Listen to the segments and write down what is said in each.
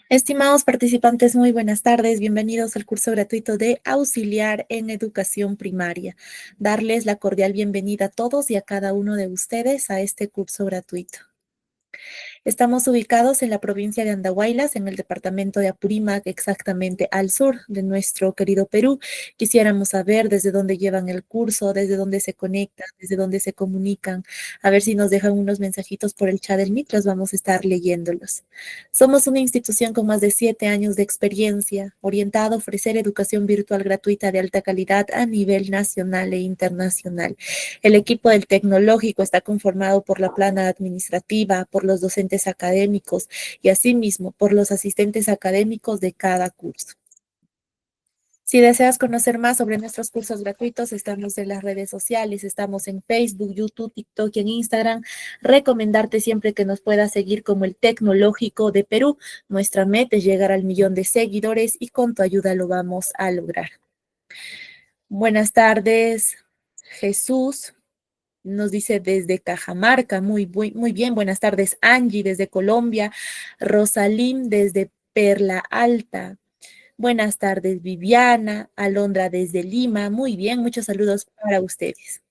Estimados participantes, muy buenas tardes. Bienvenidos al curso gratuito de Auxiliar en Educación Primaria. Darles la cordial bienvenida a todos y a cada uno de ustedes a este curso gratuito. Estamos ubicados en la provincia de Andahuaylas, en el departamento de Apurímac, exactamente al sur de nuestro querido Perú. Quisiéramos saber desde dónde llevan el curso, desde dónde se conectan, desde dónde se comunican. A ver si nos dejan unos mensajitos por el chat del Meet, los vamos a estar leyéndolos. Somos una institución con más de 7 años de experiencia, orientada a ofrecer educación virtual gratuita de alta calidad a nivel nacional e internacional. El equipo del tecnológico está conformado por la plana administrativa, por los docentes académicos y asimismo por los asistentes académicos de cada curso. Si deseas conocer más sobre nuestros cursos gratuitos, estamos en las redes sociales, estamos en Facebook, YouTube, TikTok y en Instagram. Recomendarte siempre que nos puedas seguir como el Tecnológico de Perú. Nuestra meta es llegar al 1.000.000 de seguidores y con tu ayuda lo vamos a lograr. Buenas tardes, Jesús. Nos dice desde Cajamarca, muy bien, buenas tardes, Angie desde Colombia, Rosalín desde Perla Alta, buenas tardes, Viviana, Alondra desde Lima, muy bien, muchos saludos para ustedes.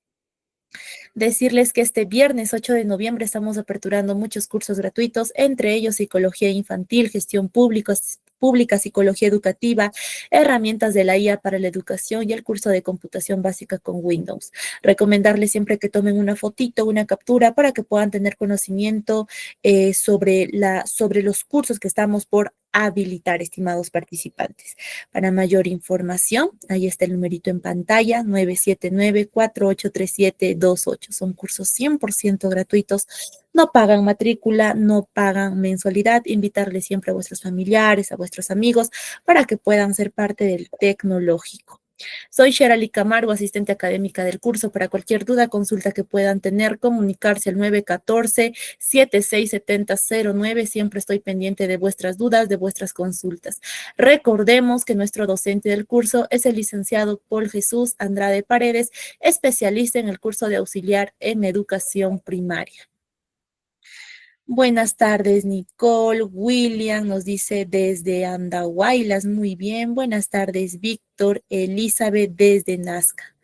Decirles que este viernes 8 de noviembre estamos aperturando muchos cursos gratuitos, entre ellos psicología infantil, gestión pública, psicología educativa, herramientas de la IA para la educación y el curso de computación básica con Windows. Recomendarles siempre que tomen una fotito, una captura para que puedan tener conocimiento sobre los cursos que estamos por habilitar, estimados participantes. Para mayor información, ahí está el numerito en pantalla, 979-483728. Son cursos 100% gratuitos, no pagan matrícula, no pagan mensualidad. Invitarles siempre a vuestros familiares, a vuestros amigos, para que puedan ser parte del tecnológico. Soy Sherali Camargo, asistente académica del curso. Para cualquier duda, consulta que puedan tener, comunicarse al 914-767009. Siempre estoy pendiente de vuestras dudas, de vuestras consultas. Recordemos que nuestro docente del curso es el licenciado Paul Jesús Andrade Paredes, especialista en el curso de auxiliar en educación primaria. Buenas tardes, Nicole. William nos dice desde Andahuaylas. Muy bien. Buenas tardes, Víctor. Elizabeth desde Nazca.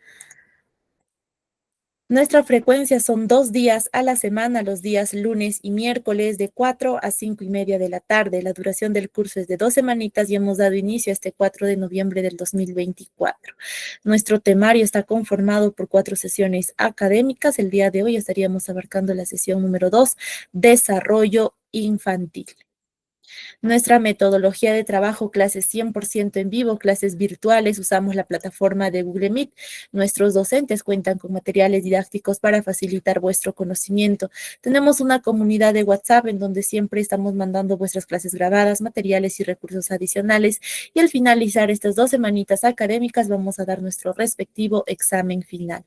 Nuestra frecuencia son 2 días a la semana, los días lunes y miércoles de 4 a 5:30 de la tarde. La duración del curso es de 2 semanitas y hemos dado inicio este 4 de noviembre del 2024. Nuestro temario está conformado por 4 sesiones académicas. El día de hoy estaríamos abarcando la sesión número 2, desarrollo infantil. Nuestra metodología de trabajo, clases 100% en vivo, clases virtuales, usamos la plataforma de Google Meet. Nuestros docentes cuentan con materiales didácticos para facilitar vuestro conocimiento. Tenemos una comunidad de WhatsApp en donde siempre estamos mandando vuestras clases grabadas, materiales y recursos adicionales. Y al finalizar estas 2 semanitas académicas vamos a dar nuestro respectivo examen final.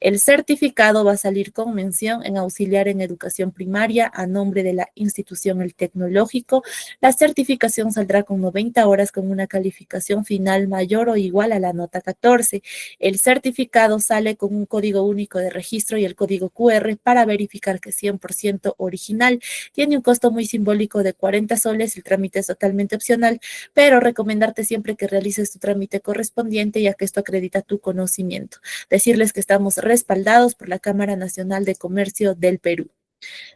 El certificado va a salir con mención en auxiliar en educación primaria a nombre de la institución El Tecnológico. La certificación saldrá con 90 horas con una calificación final mayor o igual a la nota 14. El certificado sale con un código único de registro y el código QR para verificar que es 100% original. Tiene un costo muy simbólico de 40 soles, el trámite es totalmente opcional, pero recomendarte siempre que realices tu trámite correspondiente, ya que esto acredita tu conocimiento. Decirles que estamos respaldados por la Cámara Nacional de Comercio del Perú.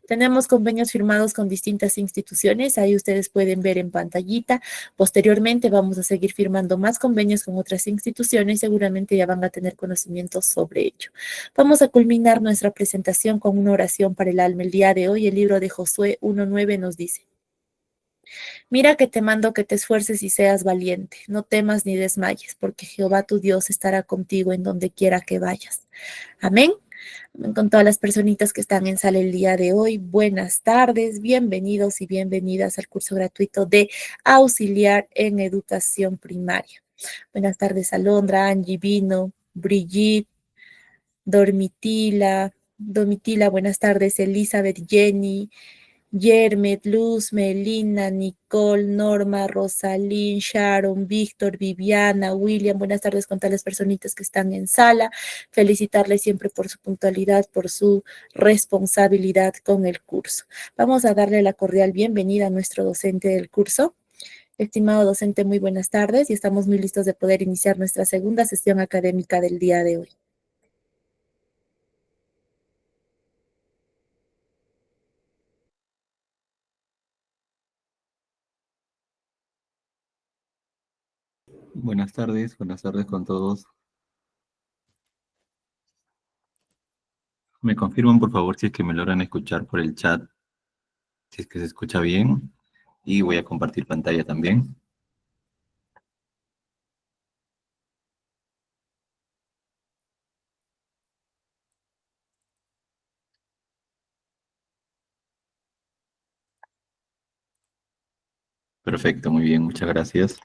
Tenemos convenios firmados con distintas instituciones, ahí ustedes pueden ver en pantallita. Posteriormente vamos a seguir firmando más convenios con otras instituciones, seguramente ya van a tener conocimientos sobre ello. Vamos a culminar nuestra presentación con una oración para el alma. El día de hoy el libro de Josué 1:9 nos dice: mira que te mando que te esfuerces y seas valiente, no temas ni desmayes, porque Jehová tu Dios estará contigo en donde quiera que vayas. Amén. Con todas las personitas que están en sala el día de hoy, buenas tardes, bienvenidos y bienvenidas al curso gratuito de auxiliar en educación primaria. Buenas tardes, Alondra, Angie Vino, Brigitte, Domitila, buenas tardes, Elizabeth, Jenny, Yermet, Luz, Melina, Nicole, Norma, Rosalín, Sharon, Víctor, Viviana, William. Buenas tardes con todas las personitas que están en sala. Felicitarles siempre por su puntualidad, por su responsabilidad con el curso. Vamos a darle la cordial bienvenida a nuestro docente del curso. Estimado docente, muy buenas tardes y estamos muy listos de poder iniciar nuestra segunda sesión académica del día de hoy. Buenas tardes con todos. Me confirman, por favor, si es que me logran escuchar por el chat, si es que se escucha bien. Y voy a compartir pantalla también. Perfecto, muy bien, muchas gracias.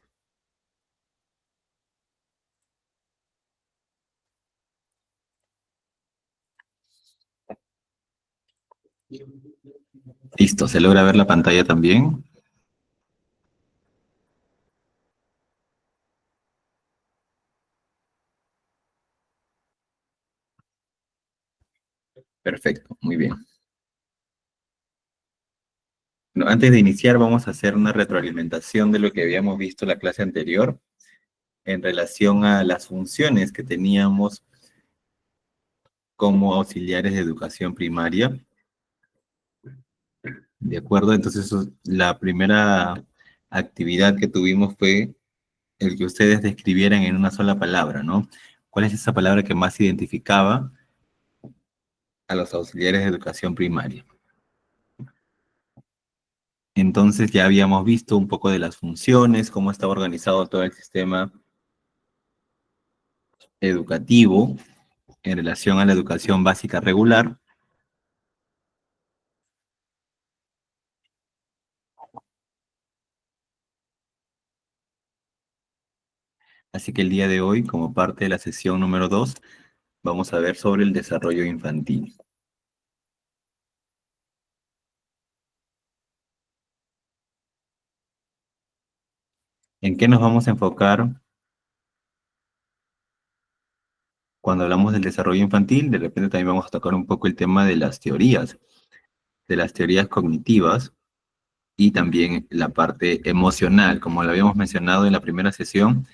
Listo, ¿se logra ver la pantalla también? Perfecto, muy bien. Bueno, antes de iniciar, vamos a hacer una retroalimentación de lo que habíamos visto en la clase anterior en relación a las funciones que teníamos como auxiliares de educación primaria. ¿De acuerdo? Entonces, la primera actividad que tuvimos fue el que ustedes describieran en una sola palabra, ¿no? ¿Cuál es esa palabra que más identificaba a los auxiliares de educación primaria? Entonces ya habíamos visto un poco de las funciones, cómo estaba organizado todo el sistema educativo en relación a la educación básica regular. Así que el día de hoy, como parte de la sesión número 2, vamos a ver sobre el desarrollo infantil. ¿En qué nos vamos a enfocar cuando hablamos del desarrollo infantil? De repente también vamos a tocar un poco el tema de las teorías cognitivas y también la parte emocional. Como lo habíamos mencionado en la primera sesión,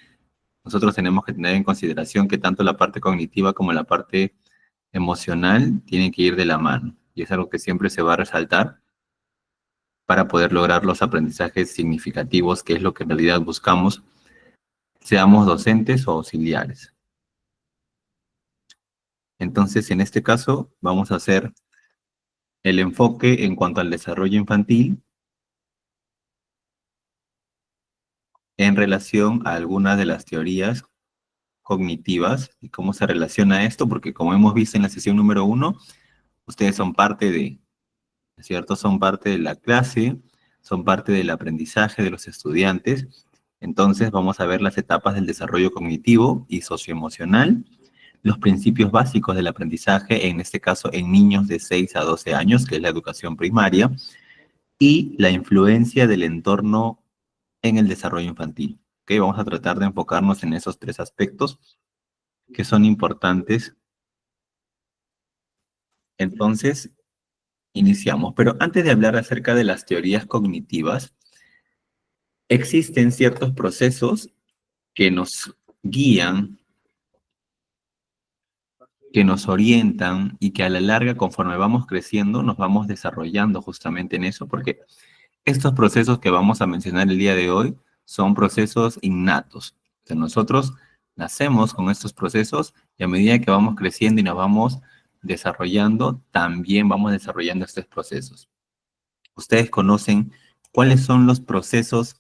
nosotros tenemos que tener en consideración que tanto la parte cognitiva como la parte emocional tienen que ir de la mano. Y es algo que siempre se va a resaltar para poder lograr los aprendizajes significativos, que es lo que en realidad buscamos, seamos docentes o auxiliares. Entonces, en este caso, vamos a hacer el enfoque en cuanto al desarrollo infantil en relación a algunas de las teorías cognitivas y cómo se relaciona esto, porque como hemos visto en la sesión número 1, ustedes son parte de, ¿cierto? Son parte de la clase, son parte del aprendizaje de los estudiantes. Entonces vamos a ver las etapas del desarrollo cognitivo y socioemocional, los principios básicos del aprendizaje, en este caso en niños de 6 a 12 años, que es la educación primaria, y la influencia del entorno en el desarrollo infantil. ¿Okay? Vamos a tratar de enfocarnos en esos tres aspectos que son importantes. Entonces, iniciamos. Pero antes de hablar acerca de las teorías cognitivas, existen ciertos procesos que nos guían, que nos orientan y que a la larga, conforme vamos creciendo, nos vamos desarrollando justamente en eso, porque estos procesos que vamos a mencionar el día de hoy son procesos innatos. O sea, nosotros nacemos con estos procesos y a medida que vamos creciendo y nos vamos desarrollando, también vamos desarrollando estos procesos. ¿Ustedes conocen cuáles son los procesos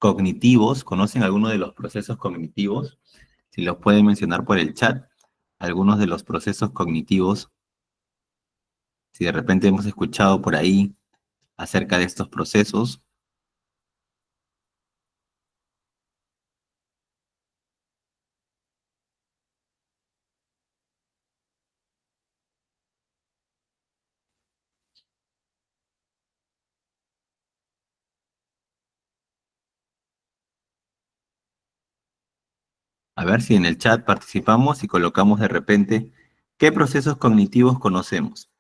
cognitivos? ¿Conocen alguno de los procesos cognitivos? Si los pueden mencionar por el chat, algunos de los procesos cognitivos, si de repente hemos escuchado por ahí acerca de estos procesos. A ver si en el chat participamos y colocamos de repente qué procesos cognitivos conocemos.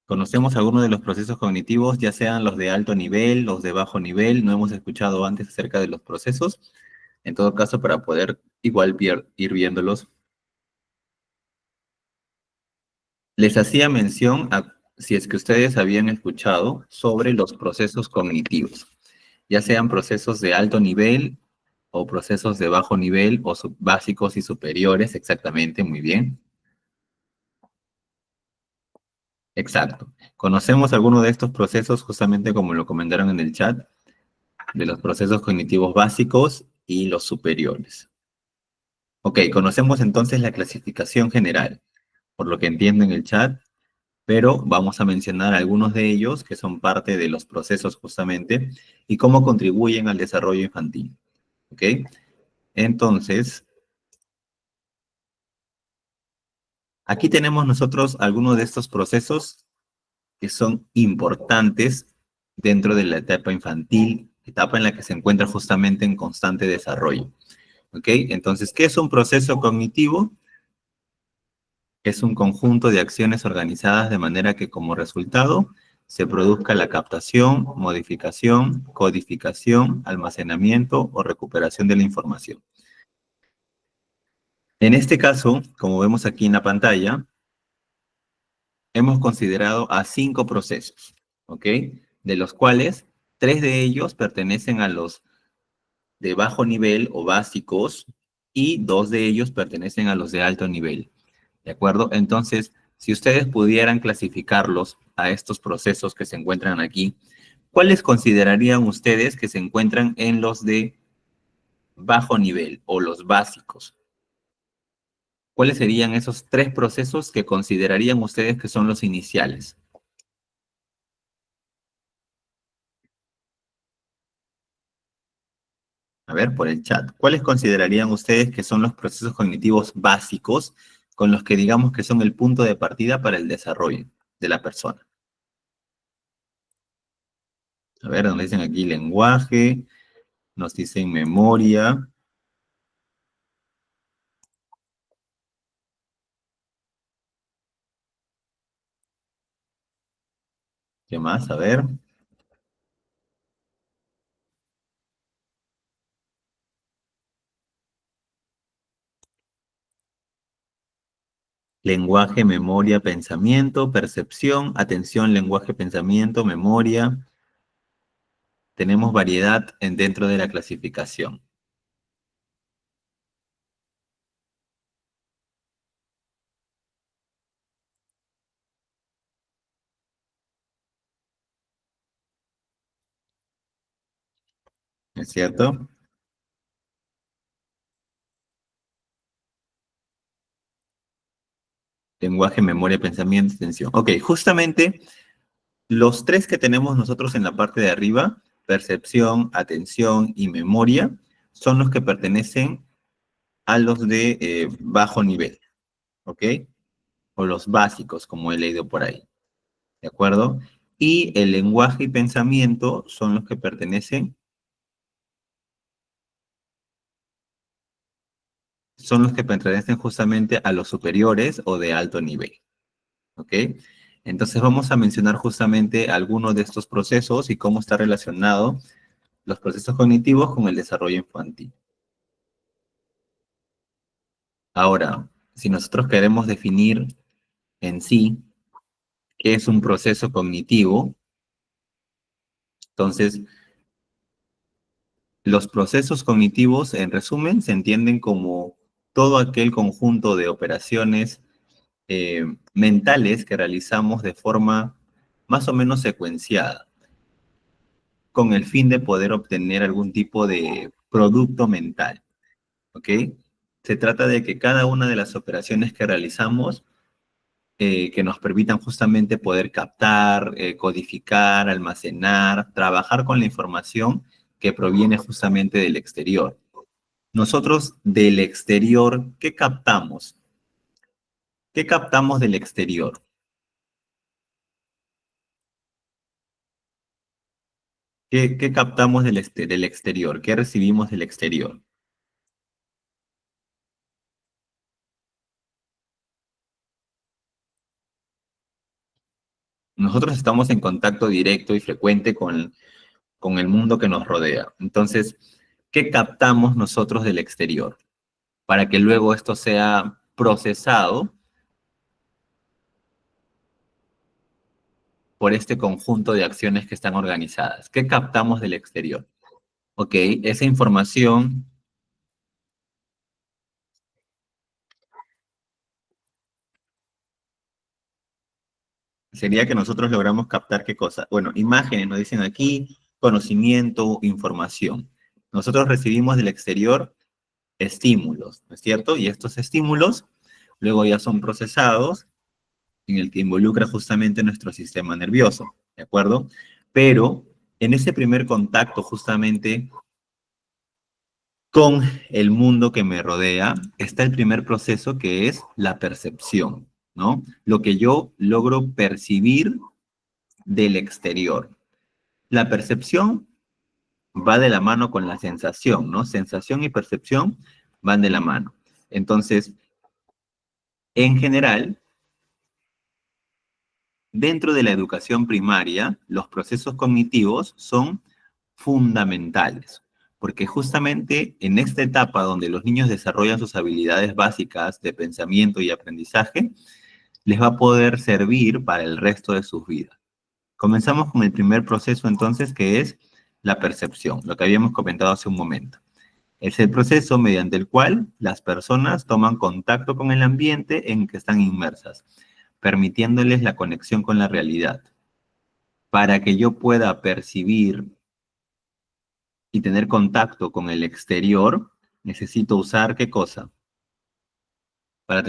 ¿Conocemos algunos de los procesos cognitivos, ya sean los de alto nivel, los de bajo nivel? No hemos escuchado antes acerca de los procesos. En todo caso, para poder igual ir viéndolos. Les hacía mención a si es que ustedes habían escuchado sobre los procesos cognitivos, ya sean procesos de alto nivel o procesos de bajo nivel o básicos y superiores, exactamente, muy bien. Exacto. Conocemos algunos de estos procesos justamente como lo comentaron en el chat, de los procesos cognitivos básicos y los superiores. Ok, conocemos entonces la clasificación general, por lo que entiendo en el chat, pero vamos a mencionar algunos de ellos que son parte de los procesos justamente y cómo contribuyen al desarrollo infantil. ¿Ok? Entonces, aquí tenemos nosotros algunos de estos procesos que son importantes dentro de la etapa infantil, etapa en la que se encuentra justamente en constante desarrollo. ¿Ok? Entonces, ¿qué es un proceso cognitivo? Es un conjunto de acciones organizadas de manera que como resultado se produzca la captación, modificación, codificación, almacenamiento o recuperación de la información. En este caso, como vemos aquí en la pantalla, hemos considerado a 5 procesos, ¿ok? De los cuales 3 de ellos pertenecen a los de bajo nivel o básicos y 2 de ellos pertenecen a los de alto nivel. ¿De acuerdo? Entonces, si ustedes pudieran clasificarlos a estos procesos que se encuentran aquí, ¿cuáles considerarían ustedes que se encuentran en los de bajo nivel o los básicos? ¿Cuáles serían esos 3 procesos que considerarían ustedes que son los iniciales? A ver, por el chat. ¿Cuáles considerarían ustedes que son los procesos cognitivos básicos con los que digamos que son el punto de partida para el desarrollo de la persona? A ver, nos dicen aquí lenguaje, nos dicen memoria. ¿Qué más? A ver. Lenguaje, memoria, pensamiento, percepción, atención, lenguaje, pensamiento, memoria. Tenemos variedad dentro de la clasificación. ¿Es cierto? Lenguaje, memoria, pensamiento, atención. Ok, justamente los 3 que tenemos nosotros en la parte de arriba, percepción, atención y memoria, son los que pertenecen a los de bajo nivel, ¿ok? O los básicos, como he leído por ahí, ¿de acuerdo? Y el lenguaje y pensamiento son los que pertenecen justamente a los superiores o de alto nivel, ¿ok? Entonces vamos a mencionar justamente algunos de estos procesos y cómo está relacionado los procesos cognitivos con el desarrollo infantil. Ahora, si nosotros queremos definir en sí qué es un proceso cognitivo, entonces los procesos cognitivos, en resumen, se entienden como todo aquel conjunto de operaciones mentales que realizamos de forma más o menos secuenciada, con el fin de poder obtener algún tipo de producto mental, ¿ok? Se trata de que cada una de las operaciones que realizamos que nos permitan justamente poder captar, codificar, almacenar, trabajar con la información que proviene justamente del exterior. Nosotros del exterior, ¿qué captamos? ¿Qué captamos del exterior? ¿Qué captamos del exterior? ¿Qué recibimos del exterior? Nosotros estamos en contacto directo y frecuente con el mundo que nos rodea. Entonces, ¿qué captamos nosotros del exterior? Para que luego esto sea procesado por este conjunto de acciones que están organizadas. ¿Qué captamos del exterior? Ok, esa información sería que nosotros logramos captar qué cosa. Bueno, imágenes, nos dicen aquí, conocimiento, información. Nosotros recibimos del exterior estímulos, ¿no es cierto? Y estos estímulos luego ya son procesados en el que involucra justamente nuestro sistema nervioso, ¿de acuerdo? Pero en ese primer contacto justamente con el mundo que me rodea está el primer proceso que es la percepción, ¿no? Lo que yo logro percibir del exterior. La percepción va de la mano con la sensación, ¿no? Sensación y percepción van de la mano. Entonces, en general, dentro de la educación primaria, los procesos cognitivos son fundamentales, porque justamente en esta etapa donde los niños desarrollan sus habilidades básicas de pensamiento y aprendizaje, les va a poder servir para el resto de sus vidas. Comenzamos con el primer proceso entonces, que es la percepción, lo que habíamos comentado hace un momento. Es el proceso mediante el cual las personas toman contacto con el ambiente en que están inmersas, permitiéndoles la conexión con la realidad. Para que yo pueda percibir y tener contacto con el exterior, necesito usar ¿qué cosa? Para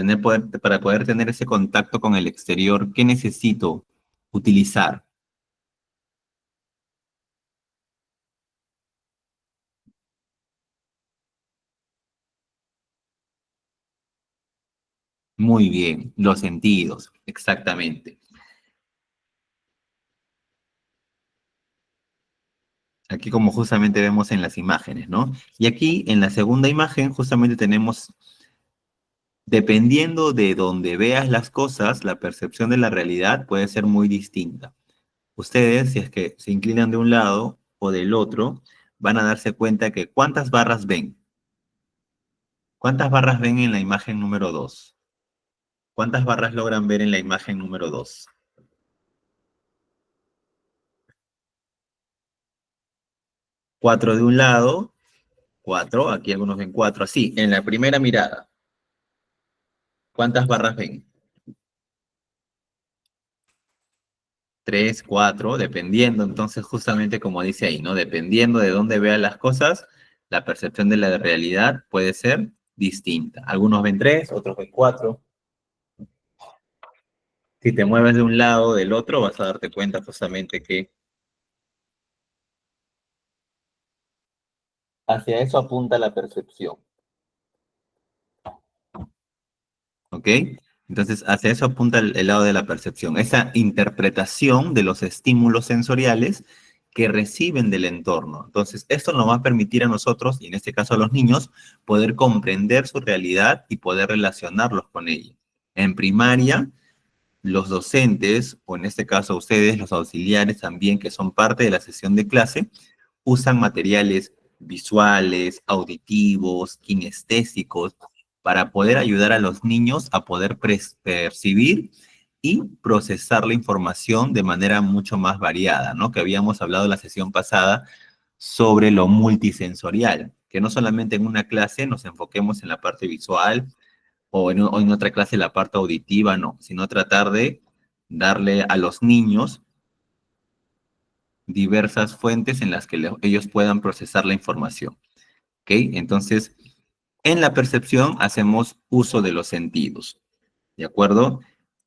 poder tener ese contacto con el exterior, ¿qué necesito utilizar? Muy bien, los sentidos, exactamente. Aquí como justamente vemos en las imágenes, ¿no? Y aquí en la segunda imagen justamente tenemos, dependiendo de donde veas las cosas, la percepción de la realidad puede ser muy distinta. Ustedes, si es que se inclinan de un lado o del otro, van a darse cuenta que ¿cuántas barras ven? ¿Cuántas barras ven en la imagen número 2? ¿Cuántas barras logran ver en la imagen número 2? 4 de un lado, 4, aquí algunos ven 4, así, en la primera mirada. ¿Cuántas barras ven? 3, 4, dependiendo, entonces justamente como dice ahí, ¿no? Dependiendo de dónde vean las cosas, la percepción de la realidad puede ser distinta. Algunos ven 3, otros ven 4. Si te mueves de un lado o del otro, vas a darte cuenta justamente que hacia eso apunta la percepción, ¿ok? Entonces, hacia eso apunta el lado de la percepción, esa interpretación de los estímulos sensoriales que reciben del entorno. Entonces, esto nos va a permitir a nosotros, y en este caso a los niños, poder comprender su realidad y poder relacionarlos con ella. En primaria, los docentes, o en este caso ustedes, los auxiliares también, que son parte de la sesión de clase, usan materiales visuales, auditivos, kinestésicos, para poder ayudar a los niños a poder percibir y procesar la información de manera mucho más variada, ¿no? Que habíamos hablado en la sesión pasada sobre lo multisensorial, que no solamente en una clase nos enfoquemos en la parte visual o en otra clase la parte auditiva, no, sino tratar de darle a los niños diversas fuentes en las que ellos puedan procesar la información. ¿Ok? Entonces, en la percepción hacemos uso de los sentidos. ¿De acuerdo?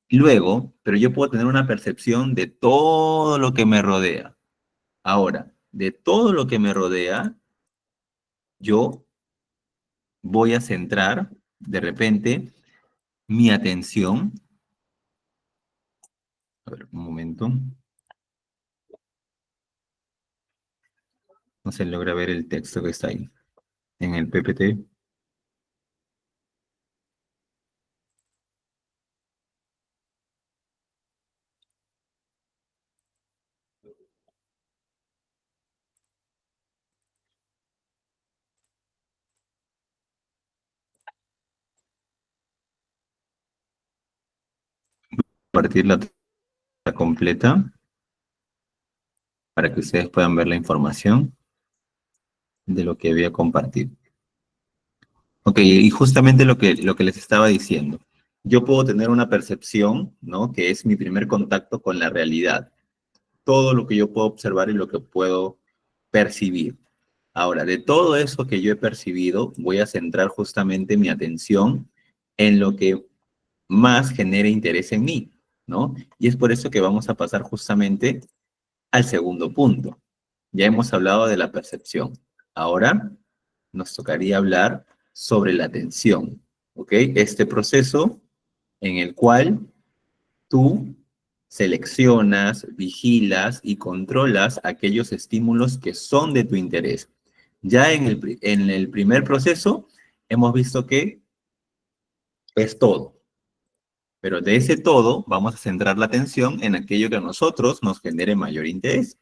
Luego, pero yo puedo tener una percepción de todo lo que me rodea. Ahora, de todo lo que me rodea, yo voy a centrar de repente mi atención. A ver, un momento. No se logra ver el texto que está ahí en el PPT. Compartir la tabla completa para que ustedes puedan ver la información de lo que voy a compartir. Ok, y justamente lo que les estaba diciendo. Yo puedo tener una percepción, ¿no? Que es mi primer contacto con la realidad. Todo lo que yo puedo observar y lo que puedo percibir. Ahora, de todo eso que yo he percibido, voy a centrar justamente mi atención en lo que más genere interés en mí, ¿no? Y es por eso que vamos a pasar justamente al segundo punto. Ya hemos hablado de la percepción. Ahora nos tocaría hablar sobre la atención, ¿ok? Este proceso en el cual tú seleccionas, vigilas y controlas aquellos estímulos que son de tu interés. Ya en el primer proceso hemos visto que es todo, pero de ese todo vamos a centrar la atención en aquello que a nosotros nos genere mayor interés.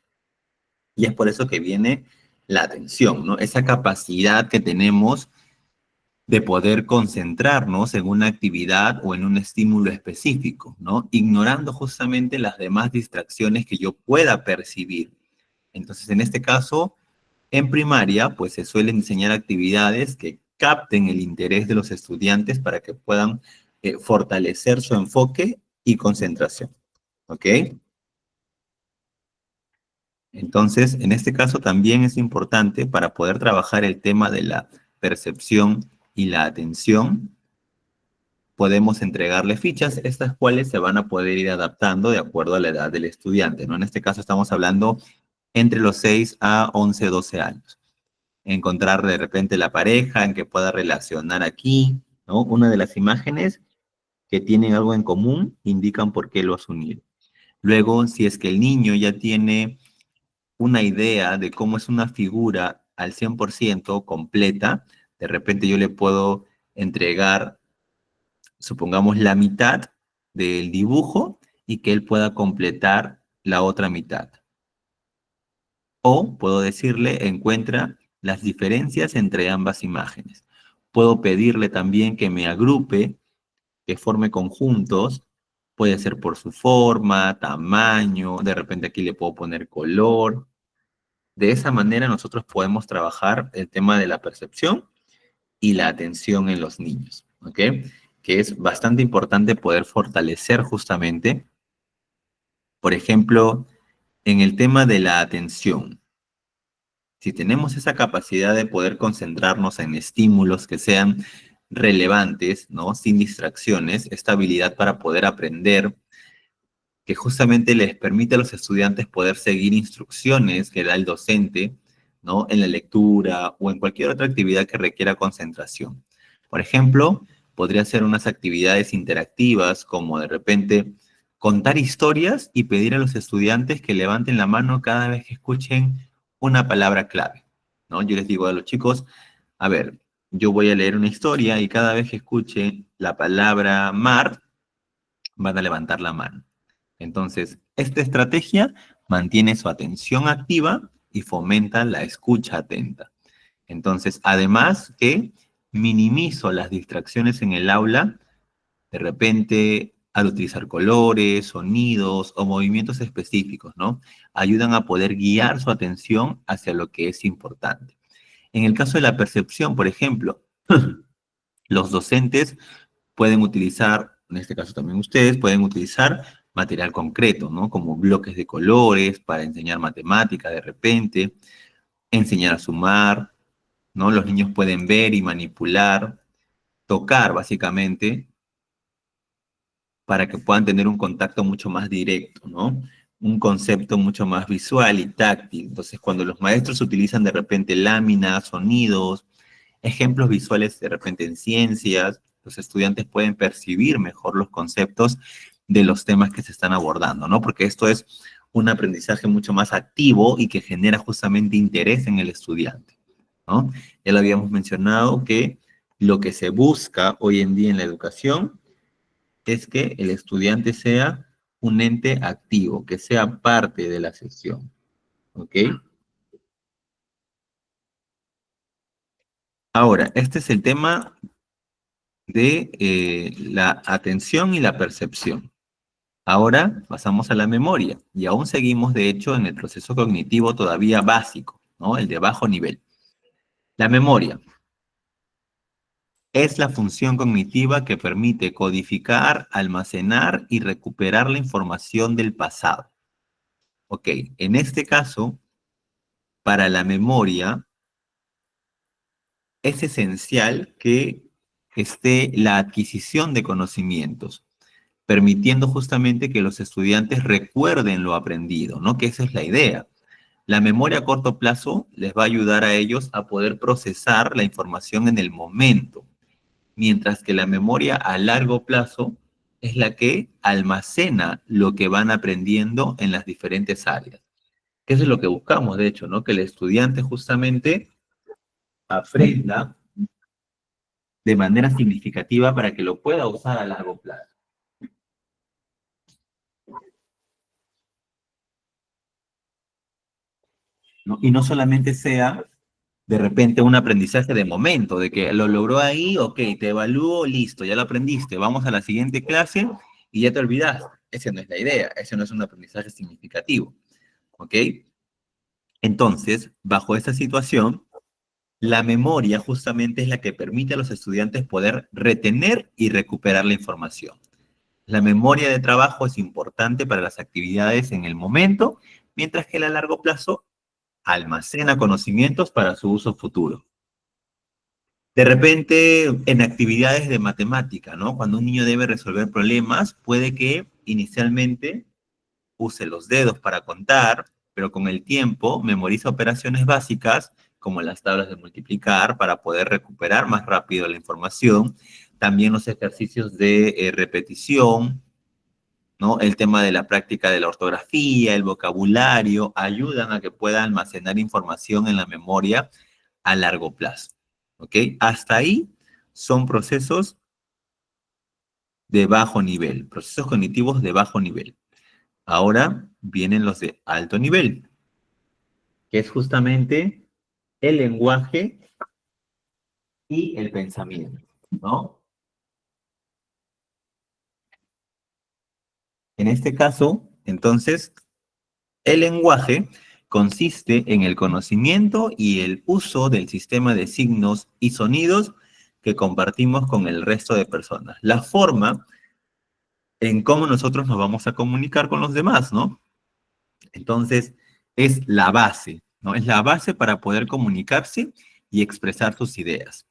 Y es por eso que viene la atención, ¿no? Esa capacidad que tenemos de poder concentrarnos en una actividad o en un estímulo específico, ¿no? Ignorando justamente las demás distracciones que yo pueda percibir. Entonces, en este caso, en primaria, pues se suelen diseñar actividades que capten el interés de los estudiantes para que puedan fortalecer su enfoque y concentración, ¿ok? Entonces, en este caso también es importante para poder trabajar el tema de la percepción y la atención, podemos entregarle fichas, estas cuales se van a poder ir adaptando de acuerdo a la edad del estudiante, ¿no? En este caso estamos hablando entre los 6 a 11, 12 años. Encontrar de repente la pareja en que pueda relacionar aquí, ¿no? Una de las imágenes que tienen algo en común indican por qué lo has unido. Luego, si es que el niño ya tiene una idea de cómo es una figura al 100% completa, de repente yo le puedo entregar, supongamos, la mitad del dibujo y que él pueda completar la otra mitad. O puedo decirle, encuentra las diferencias entre ambas imágenes. Puedo pedirle también que me agrupe, que forme conjuntos, puede ser por su forma, tamaño, de repente aquí le puedo poner color. De esa manera nosotros podemos trabajar el tema de la percepción y la atención en los niños, ¿ok? Que es bastante importante poder fortalecer justamente, por ejemplo, en el tema de la atención. Si tenemos esa capacidad de poder concentrarnos en estímulos que sean relevantes, ¿no? Sin distracciones, esta habilidad para poder aprender, que justamente les permite a los estudiantes poder seguir instrucciones que da el docente, ¿no? En la lectura o en cualquier otra actividad que requiera concentración. Por ejemplo, podría ser unas actividades interactivas como de repente contar historias y pedir a los estudiantes que levanten la mano cada vez que escuchen una palabra clave, ¿no? Yo les digo a los chicos, a ver, yo voy a leer una historia y cada vez que escuche la palabra mar, van a levantar la mano. Entonces, esta estrategia mantiene su atención activa y fomenta la escucha atenta. Entonces, además que minimizo las distracciones en el aula, de repente al utilizar colores, sonidos o movimientos específicos, ¿no? Ayudan a poder guiar su atención hacia lo que es importante. En el caso de la percepción, por ejemplo, los docentes pueden utilizar, en este caso también ustedes, pueden utilizar material concreto, ¿no? Como bloques de colores para enseñar matemática de repente, enseñar a sumar, ¿no? Los niños pueden ver y manipular, tocar básicamente, para que puedan tener un contacto mucho más directo, ¿no? Un concepto mucho más visual y táctil. Entonces, cuando los maestros utilizan de repente láminas, sonidos, Ejemplos visuales de repente en ciencias, los estudiantes pueden percibir mejor los conceptos de los temas que se están abordando, ¿no? Porque esto es un aprendizaje mucho más activo y que genera justamente interés en el estudiante, ¿no? Ya lo habíamos mencionado que lo que se busca hoy en día en la educación es que el estudiante sea un ente activo, que sea parte de la sesión, ¿ok? Ahora, este es el tema de la atención y la percepción. Ahora pasamos a la memoria y aún seguimos, de hecho, en el proceso cognitivo todavía básico, ¿no? El de bajo nivel. La memoria es la función cognitiva que permite codificar, almacenar y recuperar la información del pasado. Ok, en este caso, para la memoria, es esencial que esté la adquisición de conocimientos, permitiendo justamente que los estudiantes recuerden lo aprendido, ¿no? Que esa es la idea. La memoria a corto plazo les va a ayudar a ellos a poder procesar la información en el momento, mientras que la memoria a largo plazo es la que almacena lo que van aprendiendo en las diferentes áreas. Que eso es lo que buscamos, de hecho, ¿no? Que el estudiante justamente aprenda de manera significativa para que lo pueda usar a largo plazo, ¿no? Y no solamente sea de repente un aprendizaje de momento, de que lo logró ahí, ok, te evalúo, listo, ya lo aprendiste, vamos a la siguiente clase y ya te olvidaste. Esa no es la idea, ese no es un aprendizaje significativo, ¿ok? Entonces, bajo esta situación, la memoria justamente es la que permite a los estudiantes poder retener y recuperar la información. La memoria de trabajo es importante para las actividades en el momento, mientras que a largo plazo almacena conocimientos para su uso futuro. De repente, en actividades de matemática, ¿no? Cuando un niño debe resolver problemas, puede que inicialmente use los dedos para contar, pero con el tiempo memoriza operaciones básicas como las tablas de multiplicar para poder recuperar más rápido la información. También los ejercicios de repetición, ¿no? El tema de la práctica de la ortografía, el vocabulario, ayudan a que pueda almacenar información en la memoria a largo plazo. ¿Ok? Hasta ahí son procesos de bajo nivel, procesos cognitivos de bajo nivel. Ahora vienen los de alto nivel, que es justamente el lenguaje y el pensamiento, ¿no? En este caso, entonces, el lenguaje consiste en el conocimiento y el uso del sistema de signos y sonidos que compartimos con el resto de personas. La forma en cómo nosotros nos vamos a comunicar con los demás, ¿no? Entonces, es la base, ¿no? Es la base para poder comunicarse y expresar sus ideas.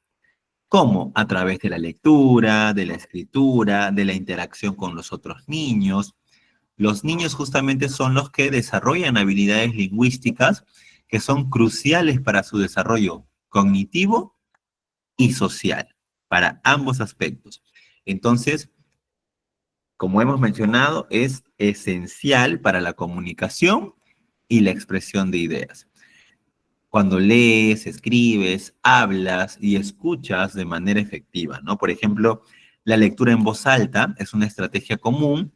¿Cómo? A través de la lectura, de la escritura, de la interacción con los otros niños. Los niños justamente son los que desarrollan habilidades lingüísticas que son cruciales para su desarrollo cognitivo y social, para ambos aspectos. Entonces, como hemos mencionado, es esencial para la comunicación y la expresión de ideas. Cuando lees, escribes, hablas y escuchas de manera efectiva, ¿no? Por ejemplo, la lectura en voz alta es una estrategia común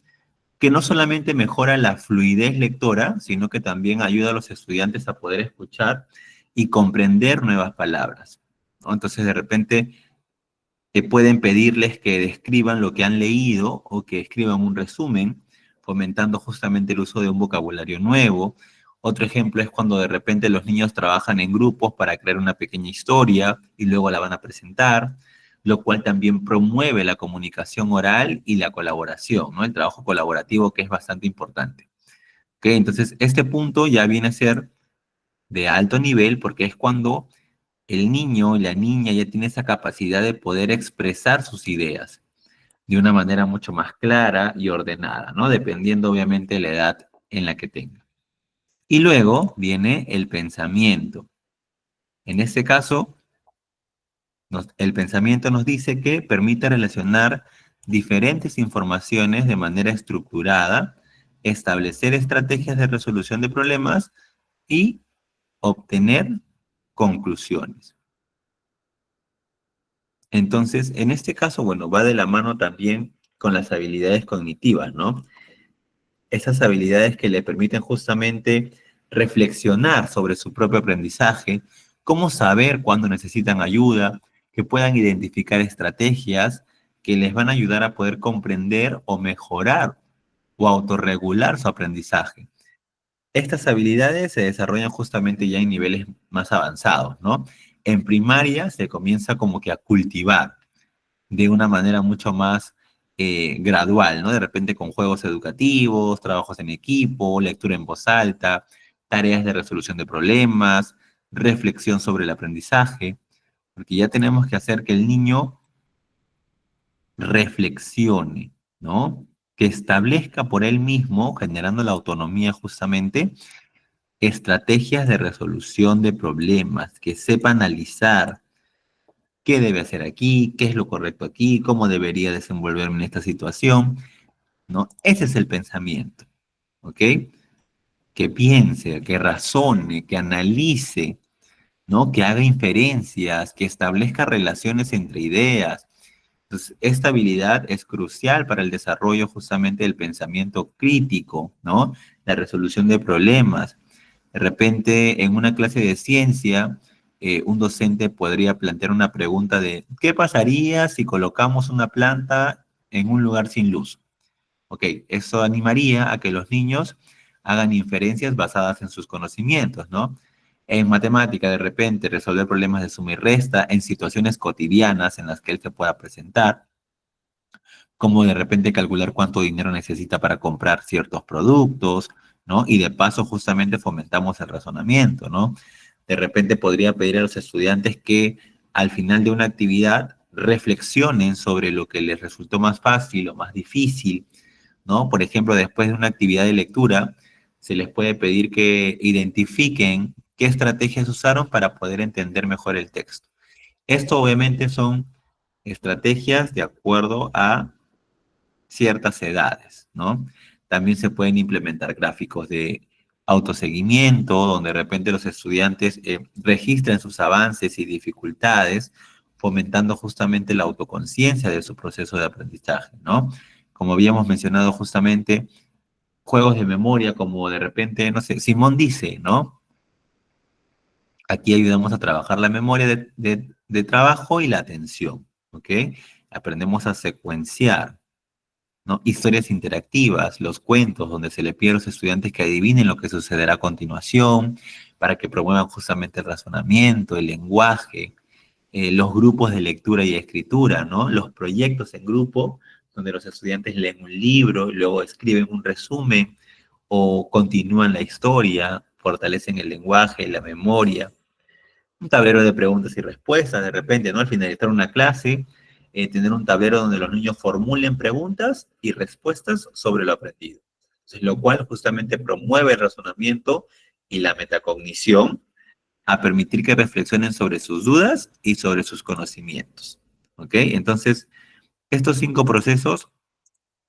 que no solamente mejora la fluidez lectora, sino que también ayuda a los estudiantes a poder escuchar y comprender nuevas palabras, ¿no? Entonces, de repente, pueden pedirles que describan lo que han leído o que escriban un resumen, fomentando justamente el uso de un vocabulario nuevo. Otro ejemplo es cuando de repente los niños trabajan en grupos para crear una pequeña historia y luego la van a presentar, lo cual también promueve la comunicación oral y la colaboración, ¿no? El trabajo colaborativo que es bastante importante. ¿Ok? Entonces, este punto ya viene a ser de alto nivel porque es cuando el niño y la niña ya tiene esa capacidad de poder expresar sus ideas de una manera mucho más clara y ordenada, ¿no? Dependiendo obviamente de la edad en la que tenga. Y luego viene el pensamiento. En este caso, El pensamiento nos dice que permite relacionar diferentes informaciones de manera estructurada, establecer estrategias de resolución de problemas y obtener conclusiones. Entonces, en este caso, bueno, va de la mano también con las habilidades cognitivas, ¿no? Esas habilidades que le permiten justamente reflexionar sobre su propio aprendizaje, cómo saber cuándo necesitan ayuda, que puedan identificar estrategias que les van a ayudar a poder comprender o mejorar o autorregular su aprendizaje. Estas habilidades se desarrollan justamente ya en niveles más avanzados, ¿no? En primaria se comienza como que a cultivar de una manera mucho más gradual, ¿no? De repente con juegos educativos, trabajos en equipo, lectura en voz alta, tareas de resolución de problemas, reflexión sobre el aprendizaje, porque ya tenemos que hacer que el niño reflexione, ¿no? Que establezca por él mismo, generando la autonomía justamente, estrategias de resolución de problemas, que sepa analizar qué debe hacer aquí, qué es lo correcto aquí, cómo debería desenvolverme en esta situación, ¿no? Ese es el pensamiento, ¿ok? Que piense, que razone, que analice, ¿no? Que haga inferencias, que establezca relaciones entre ideas. Entonces, esta habilidad es crucial para el desarrollo justamente del pensamiento crítico, ¿no? La resolución de problemas. De repente, en una clase de ciencia, un docente podría plantear una pregunta de ¿qué pasaría si colocamos una planta en un lugar sin luz? Ok, eso animaría a que los niños hagan inferencias basadas en sus conocimientos, ¿no? En matemática, de repente, resolver problemas de suma y resta en situaciones cotidianas en las que él se pueda presentar, como de repente calcular cuánto dinero necesita para comprar ciertos productos, ¿no? Y de paso justamente fomentamos el razonamiento, ¿no? De repente podría pedir a los estudiantes que al final de una actividad reflexionen sobre lo que les resultó más fácil o más difícil, ¿no? Por ejemplo, después de una actividad de lectura, se les puede pedir que identifiquen qué estrategias usaron para poder entender mejor el texto. Esto obviamente son estrategias de acuerdo a ciertas edades, ¿no? También se pueden implementar gráficos de autoseguimiento, donde de repente los estudiantes registran sus avances y dificultades, fomentando justamente la autoconciencia de su proceso de aprendizaje, ¿no? Como habíamos mencionado justamente, juegos de memoria, como de repente, no sé, Simón dice, ¿no? Aquí ayudamos a trabajar la memoria de trabajo y la atención, ¿ok? Aprendemos a secuenciar, ¿no? Historias interactivas, los cuentos, donde se le pide a los estudiantes que adivinen lo que sucederá a continuación, para que promuevan justamente el razonamiento, el lenguaje, los grupos de lectura y escritura, ¿no? Los proyectos en grupo, donde los estudiantes leen un libro y luego escriben un resumen o continúan la historia, fortalecen el lenguaje, la memoria, un tablero de preguntas y respuestas, de repente, ¿no? Al finalizar una clase, tener un tablero donde los niños formulen preguntas y respuestas sobre lo aprendido. Entonces, lo cual justamente promueve el razonamiento y la metacognición a permitir que reflexionen sobre sus dudas y sobre sus conocimientos. ¿Ok? Entonces, estos 5 procesos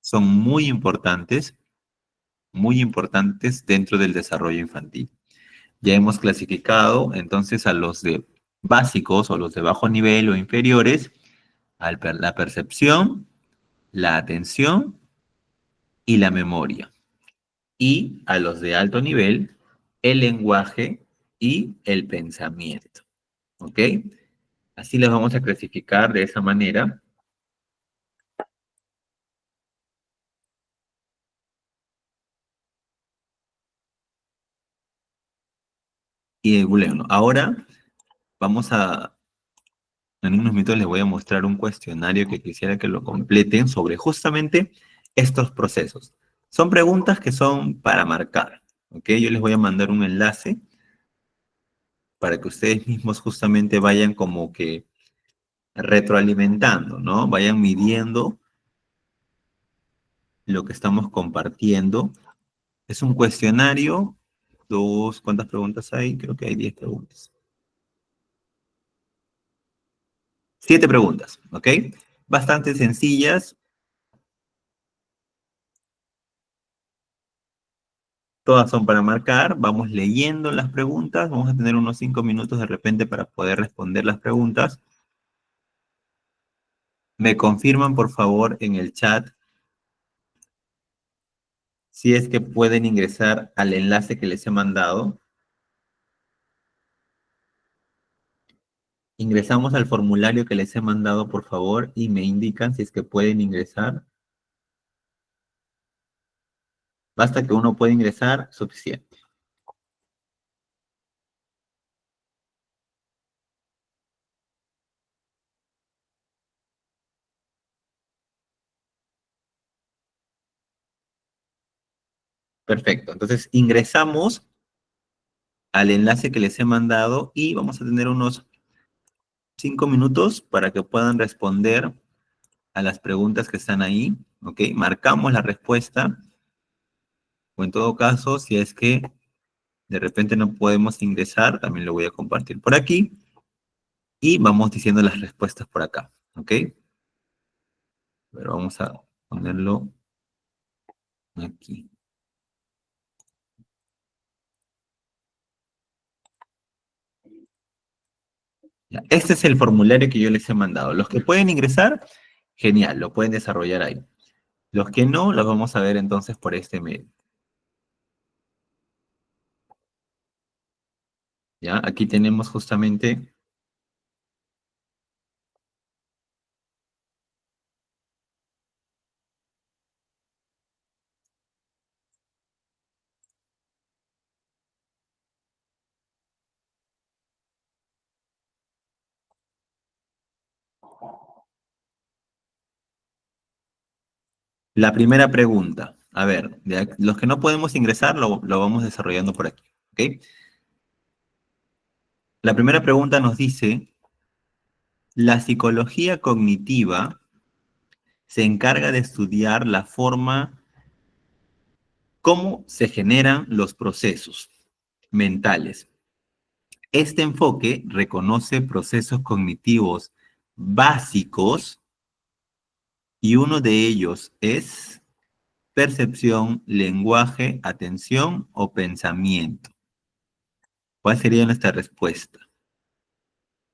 son muy importantes dentro del desarrollo infantil. Ya hemos clasificado entonces a los de básicos o los de bajo nivel o inferiores, la percepción, la atención y la memoria. Y a los de alto nivel, el lenguaje y el pensamiento. ¿Ok? Así los vamos a clasificar de esa manera. Y bueno, ahora vamos a, en unos minutos les voy a mostrar un cuestionario que quisiera que lo completen sobre justamente estos procesos. Son preguntas que son para marcar, ¿ok? Yo les voy a mandar un enlace para que ustedes mismos justamente vayan como que retroalimentando, ¿no? Vayan midiendo lo que estamos compartiendo. Es un cuestionario, ¿cuántas preguntas hay? Creo que hay 10 preguntas. 7 preguntas, ¿ok? Bastante sencillas. Todas son para marcar. Vamos leyendo las preguntas. Vamos a tener unos 5 minutos de repente para poder responder las preguntas. Me confirman, por favor, en el chat si es que pueden ingresar al enlace que les he mandado. Ingresamos al formulario que les he mandado, por favor, y me indican si es que pueden ingresar. Basta que uno pueda ingresar, suficiente. Perfecto. Entonces, ingresamos al enlace que les he mandado y vamos a tener unos 5 minutos para que puedan responder a las preguntas que están ahí, ¿ok? Marcamos la respuesta, o en todo caso, si es que de repente no podemos ingresar, también lo voy a compartir por aquí, y vamos diciendo las respuestas por acá, ¿ok? Pero vamos a ponerlo aquí. Ya, este es el formulario que yo les he mandado. Los que pueden ingresar, genial, lo pueden desarrollar ahí. Los que no, los vamos a ver entonces por este medio. ¿Ya? Aquí tenemos justamente la primera pregunta. A ver, los que no podemos ingresar lo vamos desarrollando por aquí. ¿Ok? La primera pregunta nos dice, la psicología cognitiva se encarga de estudiar la forma, cómo se generan los procesos mentales. Este enfoque reconoce procesos cognitivos básicos y uno de ellos es percepción, lenguaje, atención o pensamiento. ¿Cuál sería nuestra respuesta?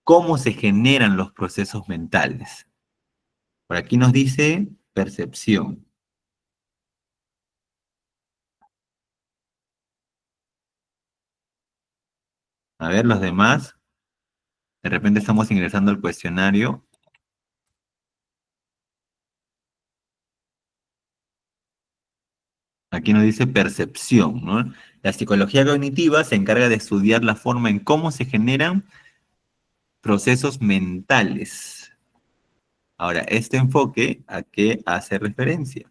¿Cómo se generan los procesos mentales? Por aquí nos dice percepción. A ver, los demás. De repente estamos ingresando al cuestionario. Aquí nos dice percepción, ¿no? La psicología cognitiva se encarga de estudiar la forma en cómo se generan procesos mentales. Ahora, este enfoque, ¿a qué hace referencia?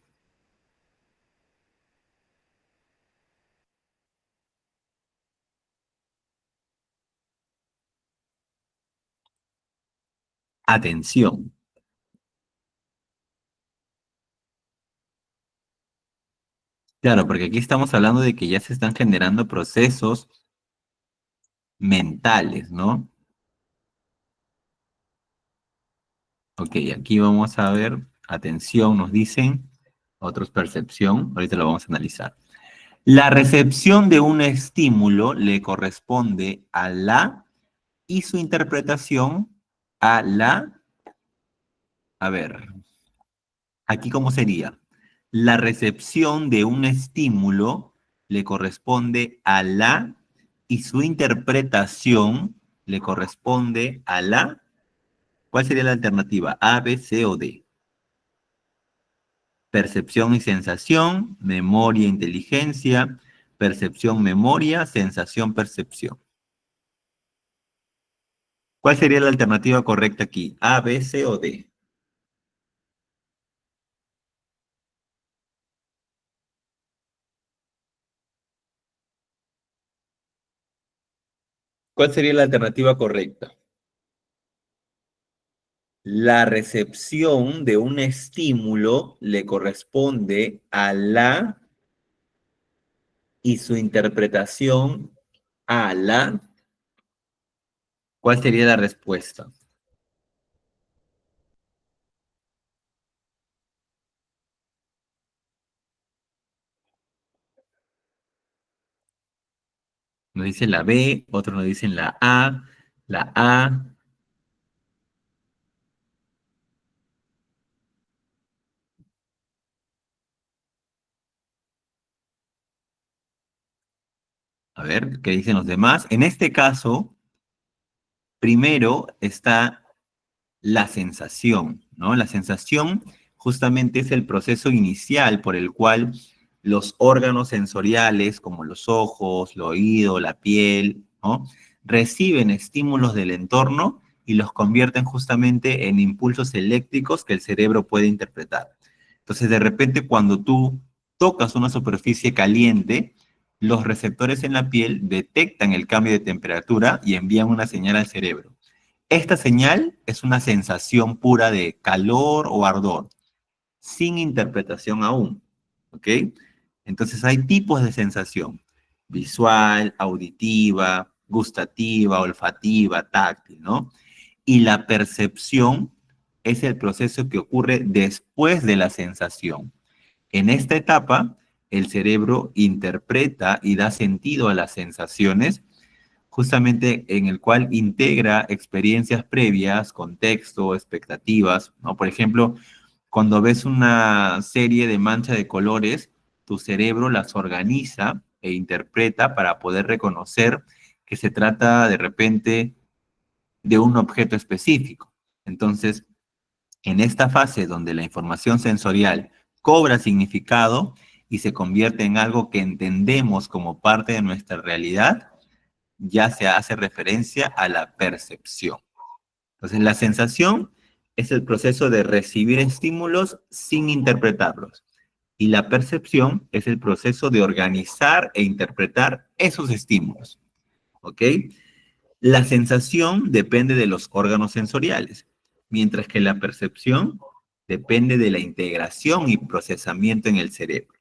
Atención. Claro, porque aquí estamos hablando de que ya se están generando procesos mentales, ¿no? Ok, aquí vamos a ver, atención, nos dicen, otros percepción, ahorita lo vamos a analizar. La recepción de un estímulo le corresponde a la y su interpretación a la, a ver, aquí cómo sería. La recepción de un estímulo le corresponde a la y su interpretación le corresponde a la, ¿cuál sería la alternativa? A, B, C o D. Percepción y sensación, memoria, inteligencia, percepción, memoria, sensación, percepción. ¿Cuál sería la alternativa correcta aquí? ¿A, B, C o D? ¿Cuál sería la alternativa correcta? La recepción de un estímulo le corresponde a la y su interpretación a la. ¿Cuál sería la respuesta? Nos dice la B, otros nos dicen la A, la A. A ver, ¿qué dicen los demás? En este caso, primero está la sensación, ¿no? La sensación justamente es el proceso inicial por el cual los órganos sensoriales, como los ojos, el oído, la piel, ¿no? Reciben estímulos del entorno y los convierten justamente en impulsos eléctricos que el cerebro puede interpretar. Entonces, de repente, cuando tú tocas una superficie caliente, los receptores en la piel detectan el cambio de temperatura y envían una señal al cerebro. Esta señal es una sensación pura de calor o ardor, sin interpretación aún, ¿ok? Entonces hay tipos de sensación: visual, auditiva, gustativa, olfativa, táctil, ¿no? Y la percepción es el proceso que ocurre después de la sensación. En esta etapa, el cerebro interpreta y da sentido a las sensaciones, justamente en el cual integra experiencias previas, contexto, expectativas, ¿no? Por ejemplo, cuando ves una serie de mancha de colores, tu cerebro las organiza e interpreta para poder reconocer que se trata de repente de un objeto específico. Entonces, en esta fase donde la información sensorial cobra significado y se convierte en algo que entendemos como parte de nuestra realidad, ya se hace referencia a la percepción. Entonces, la sensación es el proceso de recibir estímulos sin interpretarlos. Y la percepción es el proceso de organizar e interpretar esos estímulos. ¿Ok? La sensación depende de los órganos sensoriales, mientras que la percepción depende de la integración y procesamiento en el cerebro.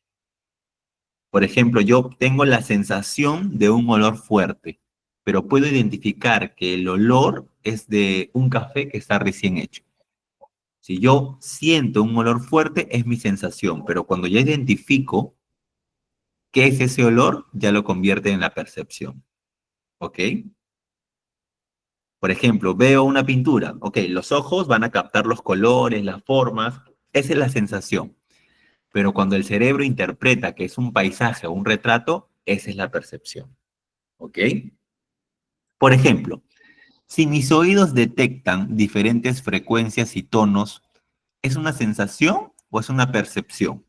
Por ejemplo, yo tengo la sensación de un olor fuerte, pero puedo identificar que el olor es de un café que está recién hecho. Si yo siento un olor fuerte, es mi sensación, pero cuando ya identifico qué es ese olor, ya lo convierte en la percepción. ¿Ok? Por ejemplo, veo una pintura. Ok, los ojos van a captar los colores, las formas. Esa es la sensación. Pero cuando el cerebro interpreta que es un paisaje o un retrato, esa es la percepción. ¿Ok? Por ejemplo, si mis oídos detectan diferentes frecuencias y tonos, ¿es una sensación o es una percepción?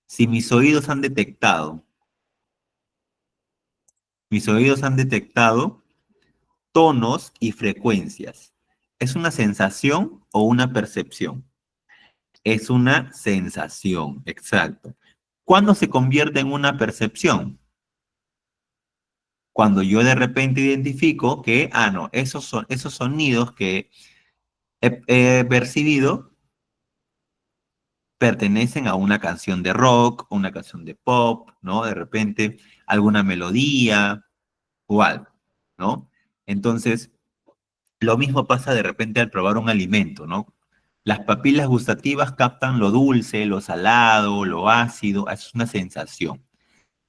Si mis oídos han detectado tonos y frecuencias, ¿es una sensación o una percepción? Es una sensación, exacto. ¿Cuándo se convierte en una percepción? Cuando yo de repente identifico que, no, esos sonidos que he percibido pertenecen a una canción de rock, una canción de pop, ¿no? De repente alguna melodía o algo, ¿no? Entonces, lo mismo pasa de repente al probar un alimento, ¿no? Las papilas gustativas captan lo dulce, lo salado, lo ácido, es una sensación.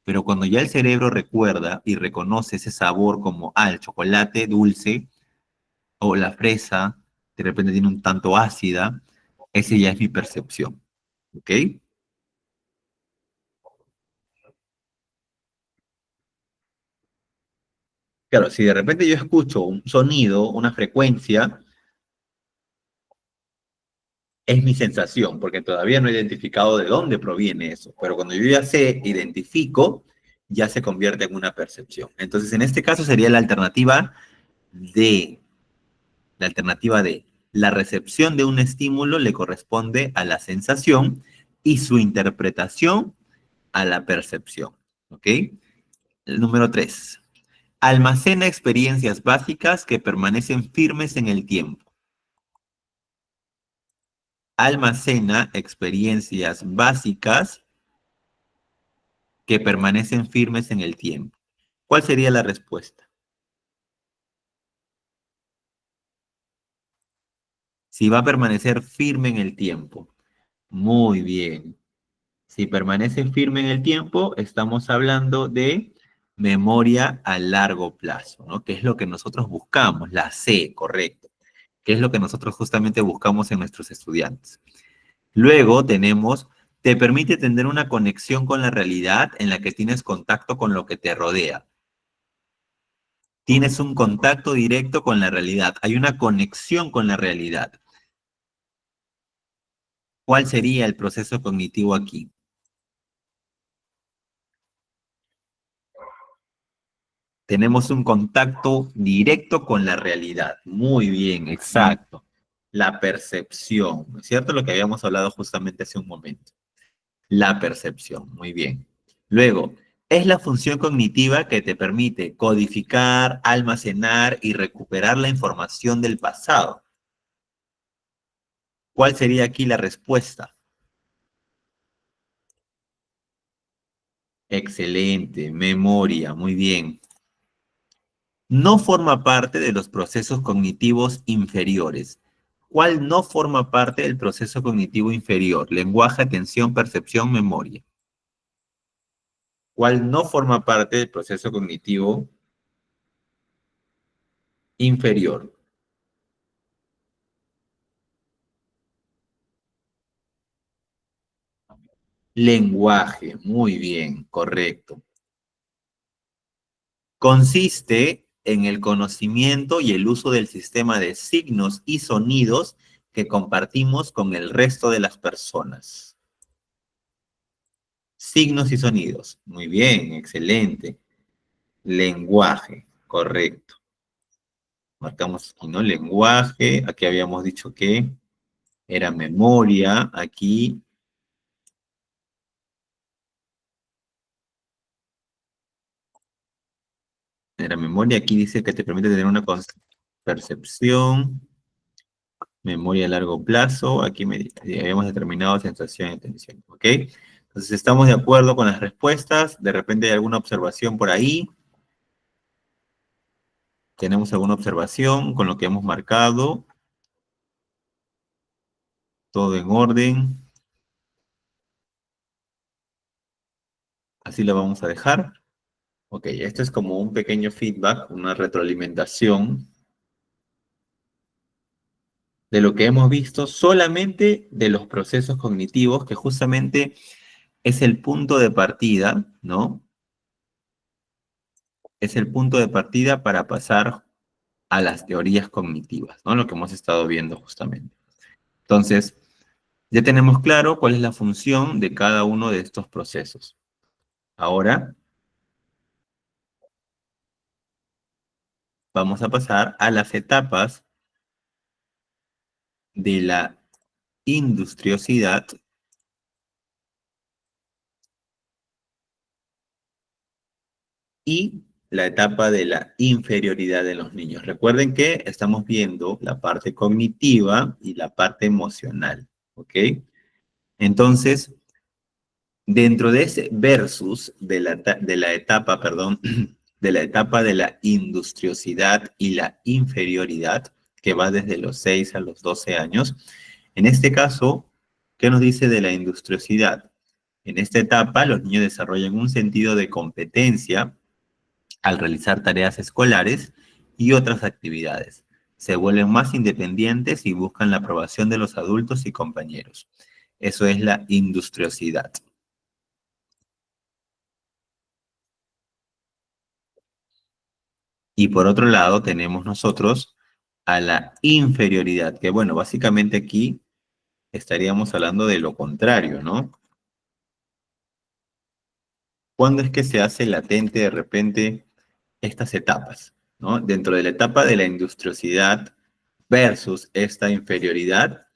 Pero cuando ya el cerebro recuerda y reconoce ese sabor como, el chocolate dulce o la fresa, de repente tiene un tanto ácida, ese ya es mi percepción, ¿ok? Claro, si de repente yo escucho un sonido, una frecuencia, es mi sensación, porque todavía no he identificado de dónde proviene eso. Pero cuando yo ya sé, identifico, ya se convierte en una percepción. Entonces, en este caso sería la alternativa D. La alternativa D. La recepción de un estímulo le corresponde a la sensación y su interpretación a la percepción. ¿Ok? El número 3. Almacena experiencias básicas que permanecen firmes en el tiempo. Almacena experiencias básicas que permanecen firmes en el tiempo. ¿Cuál sería la respuesta? Si va a permanecer firme en el tiempo. Muy bien. Si permanece firme en el tiempo, estamos hablando de Memoria a largo plazo, ¿no? Que es lo que nosotros buscamos, la C, correcto. Que es lo que nosotros justamente buscamos en nuestros estudiantes. Luego tenemos, te permite tener una conexión con la realidad en la que tienes contacto con lo que te rodea. Tienes un contacto directo con la realidad, hay una conexión con la realidad. ¿Cuál sería el proceso cognitivo aquí? Tenemos un contacto directo con la realidad. Muy bien, exacto. La percepción, ¿no es cierto? Lo que habíamos hablado justamente hace un momento. La percepción, muy bien. Luego, es la función cognitiva que te permite codificar, almacenar y recuperar la información del pasado. ¿Cuál sería aquí la respuesta? Excelente, memoria, muy bien. No forma parte de los procesos cognitivos inferiores. ¿Cuál no forma parte del proceso cognitivo inferior? Lenguaje, atención, percepción, memoria. ¿Cuál no forma parte del proceso cognitivo inferior? Lenguaje, muy bien, correcto. Consiste en el conocimiento y el uso del sistema de signos y sonidos que compartimos con el resto de las personas. Signos y sonidos, muy bien, excelente. Lenguaje, correcto. Marcamos aquí, ¿no? Lenguaje, aquí habíamos dicho que era memoria, aquí era memoria, aquí dice que te permite tener una percepción, memoria a largo plazo, aquí habíamos determinado sensación y atención, ¿ok? Entonces estamos de acuerdo con las respuestas, de repente hay alguna observación por ahí, tenemos alguna observación con lo que hemos marcado, todo en orden, así lo vamos a dejar. Ok, esto es como un pequeño feedback, una retroalimentación de lo que hemos visto solamente de los procesos cognitivos, que justamente es el punto de partida, ¿no? Es el punto de partida para pasar a las teorías cognitivas, ¿no? Lo que hemos estado viendo justamente. Entonces, ya tenemos claro cuál es la función de cada uno de estos procesos. Ahora vamos a pasar a las etapas de la industriosidad y la etapa de la inferioridad de los niños. Recuerden que estamos viendo la parte cognitiva y la parte emocional, ¿ok? Entonces, dentro de ese versus de la etapa, perdón, de la etapa de la industriosidad y la inferioridad, que va desde los 6 a los 12 años, en este caso, ¿qué nos dice de la industriosidad? En esta etapa, los niños desarrollan un sentido de competencia al realizar tareas escolares y otras actividades. Se vuelven más independientes y buscan la aprobación de los adultos y compañeros. Eso es la industriosidad. Y por otro lado tenemos nosotros a la inferioridad, que bueno, básicamente aquí estaríamos hablando de lo contrario, ¿no? ¿Cuándo es que se hace latente de repente estas etapas, ¿no? Dentro de la etapa de la industriosidad versus esta inferioridad,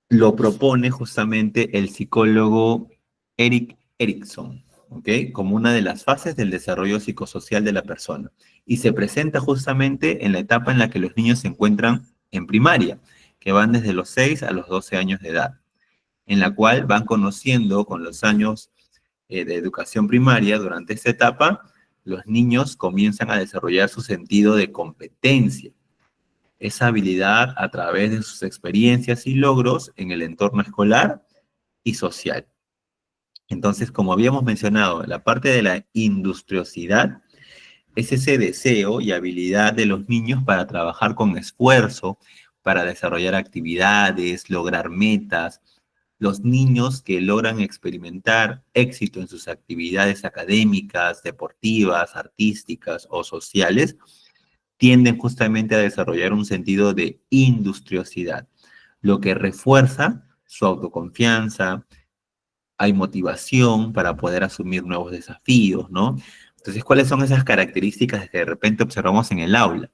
lo propone justamente el psicólogo Eric Erikson, ¿ok? Como una de las fases del desarrollo psicosocial de la persona. Y se presenta justamente en la etapa en la que los niños se encuentran en primaria, que van desde los 6 a los 12 años de edad, en la cual van conociendo con los años de educación primaria, durante esta etapa, los niños comienzan a desarrollar su sentido de competencia, esa habilidad a través de sus experiencias y logros en el entorno escolar y social. Entonces, como habíamos mencionado, la parte de la industriosidad es ese deseo y habilidad de los niños para trabajar con esfuerzo, para desarrollar actividades, lograr metas. Los niños que logran experimentar éxito en sus actividades académicas, deportivas, artísticas o sociales, tienden justamente a desarrollar un sentido de industriosidad, lo que refuerza su autoconfianza, hay motivación para poder asumir nuevos desafíos, ¿no? Entonces, ¿cuáles son esas características que de repente observamos en el aula?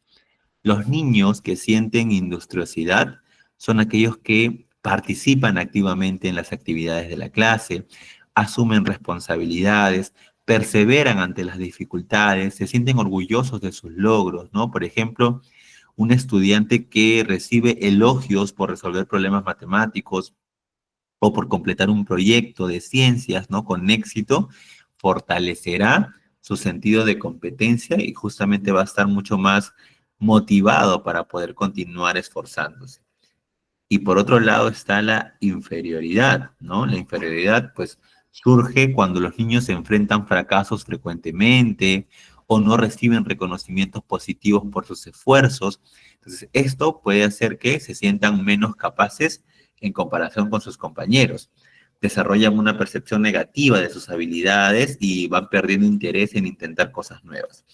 Los niños que sienten industriosidad son aquellos que participan activamente en las actividades de la clase, asumen responsabilidades, perseveran ante las dificultades, se sienten orgullosos de sus logros, ¿no? Por ejemplo, un estudiante que recibe elogios por resolver problemas matemáticos o por completar un proyecto de ciencias, ¿no? Con éxito, fortalecerá su sentido de competencia y justamente va a estar mucho más motivado para poder continuar esforzándose. Y por otro lado está la inferioridad, ¿no? La inferioridad, pues, surge cuando los niños se enfrentan fracasos frecuentemente o no reciben reconocimientos positivos por sus esfuerzos. Entonces, esto puede hacer que se sientan menos capaces en comparación con sus compañeros. Desarrollan una percepción negativa de sus habilidades y van perdiendo interés en intentar cosas nuevas.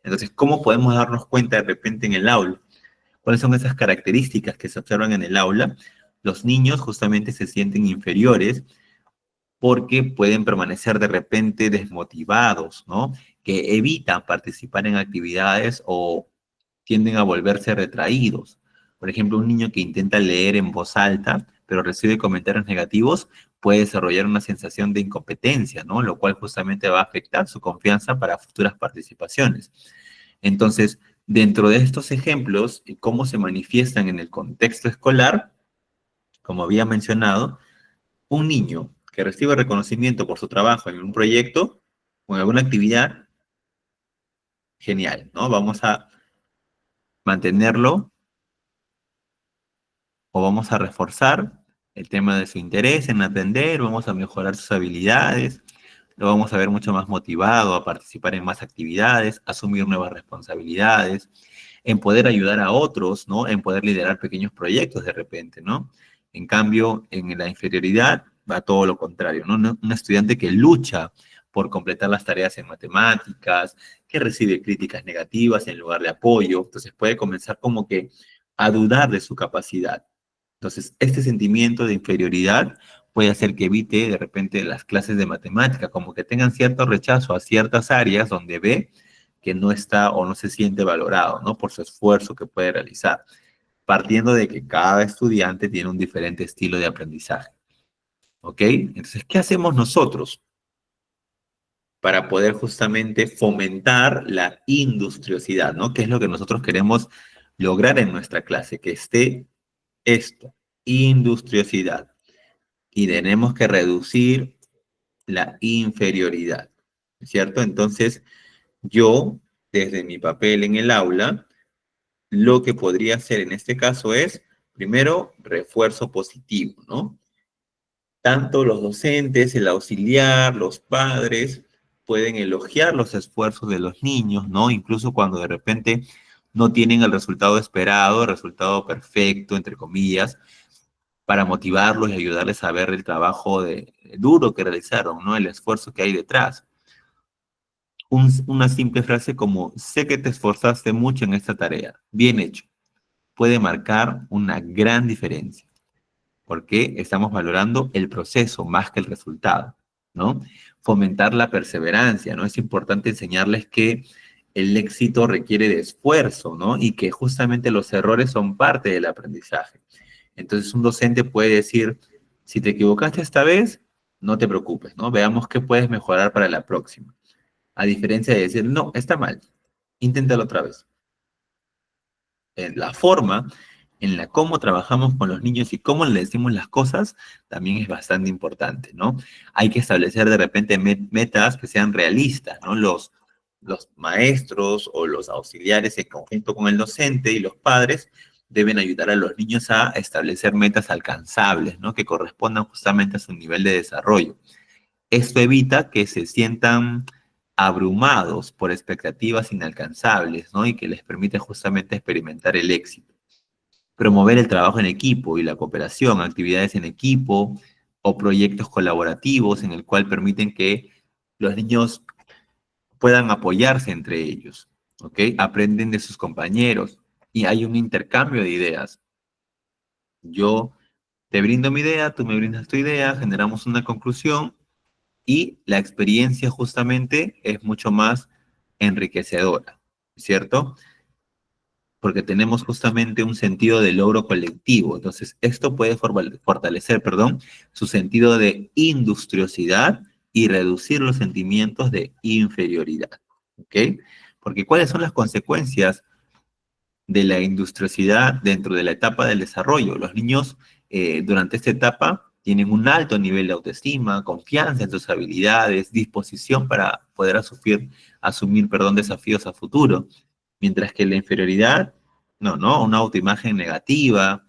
Entonces, ¿cómo podemos darnos cuenta de repente en el aula? ¿Cuáles son esas características que se observan en el aula? Los niños justamente se sienten inferiores porque pueden permanecer de repente desmotivados, ¿no? Que evitan participar en actividades o tienden a volverse retraídos. Por ejemplo, un niño que intenta leer en voz alta, pero recibe comentarios negativos, puede desarrollar una sensación de incompetencia, ¿no? Lo cual justamente va a afectar su confianza para futuras participaciones. Entonces, dentro de estos ejemplos, cómo se manifiestan en el contexto escolar, como había mencionado, un niño que recibe reconocimiento por su trabajo en un proyecto o en alguna actividad, genial, ¿no? Vamos a mantenerlo o vamos a reforzar el tema de su interés en aprender, vamos a mejorar sus habilidades, lo vamos a ver mucho más motivado a participar en más actividades, asumir nuevas responsabilidades, en poder ayudar a otros, ¿no? En poder liderar pequeños proyectos de repente, ¿no? En cambio, en la inferioridad va todo lo contrario, ¿no? Un estudiante que lucha por completar las tareas en matemáticas, que recibe críticas negativas en lugar de apoyo, entonces puede comenzar como que a dudar de su capacidad. Entonces, este sentimiento de inferioridad puede hacer que evite de repente las clases de matemática, como que tengan cierto rechazo a ciertas áreas donde ve que no está o no se siente valorado, ¿no? Por su esfuerzo que puede realizar, partiendo de que cada estudiante tiene un diferente estilo de aprendizaje, ¿ok? Entonces, ¿qué hacemos nosotros para poder justamente fomentar la industriosidad, ¿no? ¿Qué es lo que nosotros queremos lograr en nuestra clase? Que esté esto, industriosidad. Y tenemos que reducir la inferioridad, ¿cierto? Entonces, yo, desde mi papel en el aula, lo que podría hacer en este caso es, primero, refuerzo positivo, ¿no? Tanto los docentes, el auxiliar, los padres, pueden elogiar los esfuerzos de los niños, ¿no? Incluso cuando de repente no tienen el resultado esperado, el resultado perfecto, entre comillas, para motivarlos y ayudarles a ver el trabajo duro que realizaron, ¿no? El esfuerzo que hay detrás. Una simple frase como, sé que te esforzaste mucho en esta tarea, bien hecho, puede marcar una gran diferencia, porque estamos valorando el proceso más que el resultado, ¿no? Fomentar la perseverancia, ¿no? Es importante enseñarles que el éxito requiere de esfuerzo, ¿no? Y que justamente los errores son parte del aprendizaje. Entonces un docente puede decir, si te equivocaste esta vez, no te preocupes, ¿no? Veamos qué puedes mejorar para la próxima. A diferencia de decir, no, está mal, inténtalo otra vez. La forma en la cómo trabajamos con los niños y cómo les decimos las cosas también es bastante importante, ¿no? Hay que establecer de repente metas que sean realistas, ¿no? Los maestros o los auxiliares en conjunto con el docente y los padres deben ayudar a los niños a establecer metas alcanzables, ¿no? Que correspondan justamente a su nivel de desarrollo. Esto evita que se sientan abrumados por expectativas inalcanzables, ¿no? Y que les permite justamente experimentar el éxito. Promover el trabajo en equipo y la cooperación, actividades en equipo o proyectos colaborativos en el cual permiten que los niños puedan apoyarse entre ellos, ¿ok? Aprenden de sus compañeros y hay un intercambio de ideas. Yo te brindo mi idea, tú me brindas tu idea, generamos una conclusión y la experiencia justamente es mucho más enriquecedora, ¿cierto? Porque tenemos justamente un sentido de logro colectivo. Entonces, esto puede fortalecer, perdón, su sentido de industriosidad y reducir los sentimientos de inferioridad, ¿ok? Porque ¿cuáles son las consecuencias de la industriosidad dentro de la etapa del desarrollo? Los niños durante esta etapa tienen un alto nivel de autoestima, confianza en sus habilidades, disposición para poder asumir, perdón, desafíos a futuro. Mientras que la inferioridad, no, una autoimagen negativa,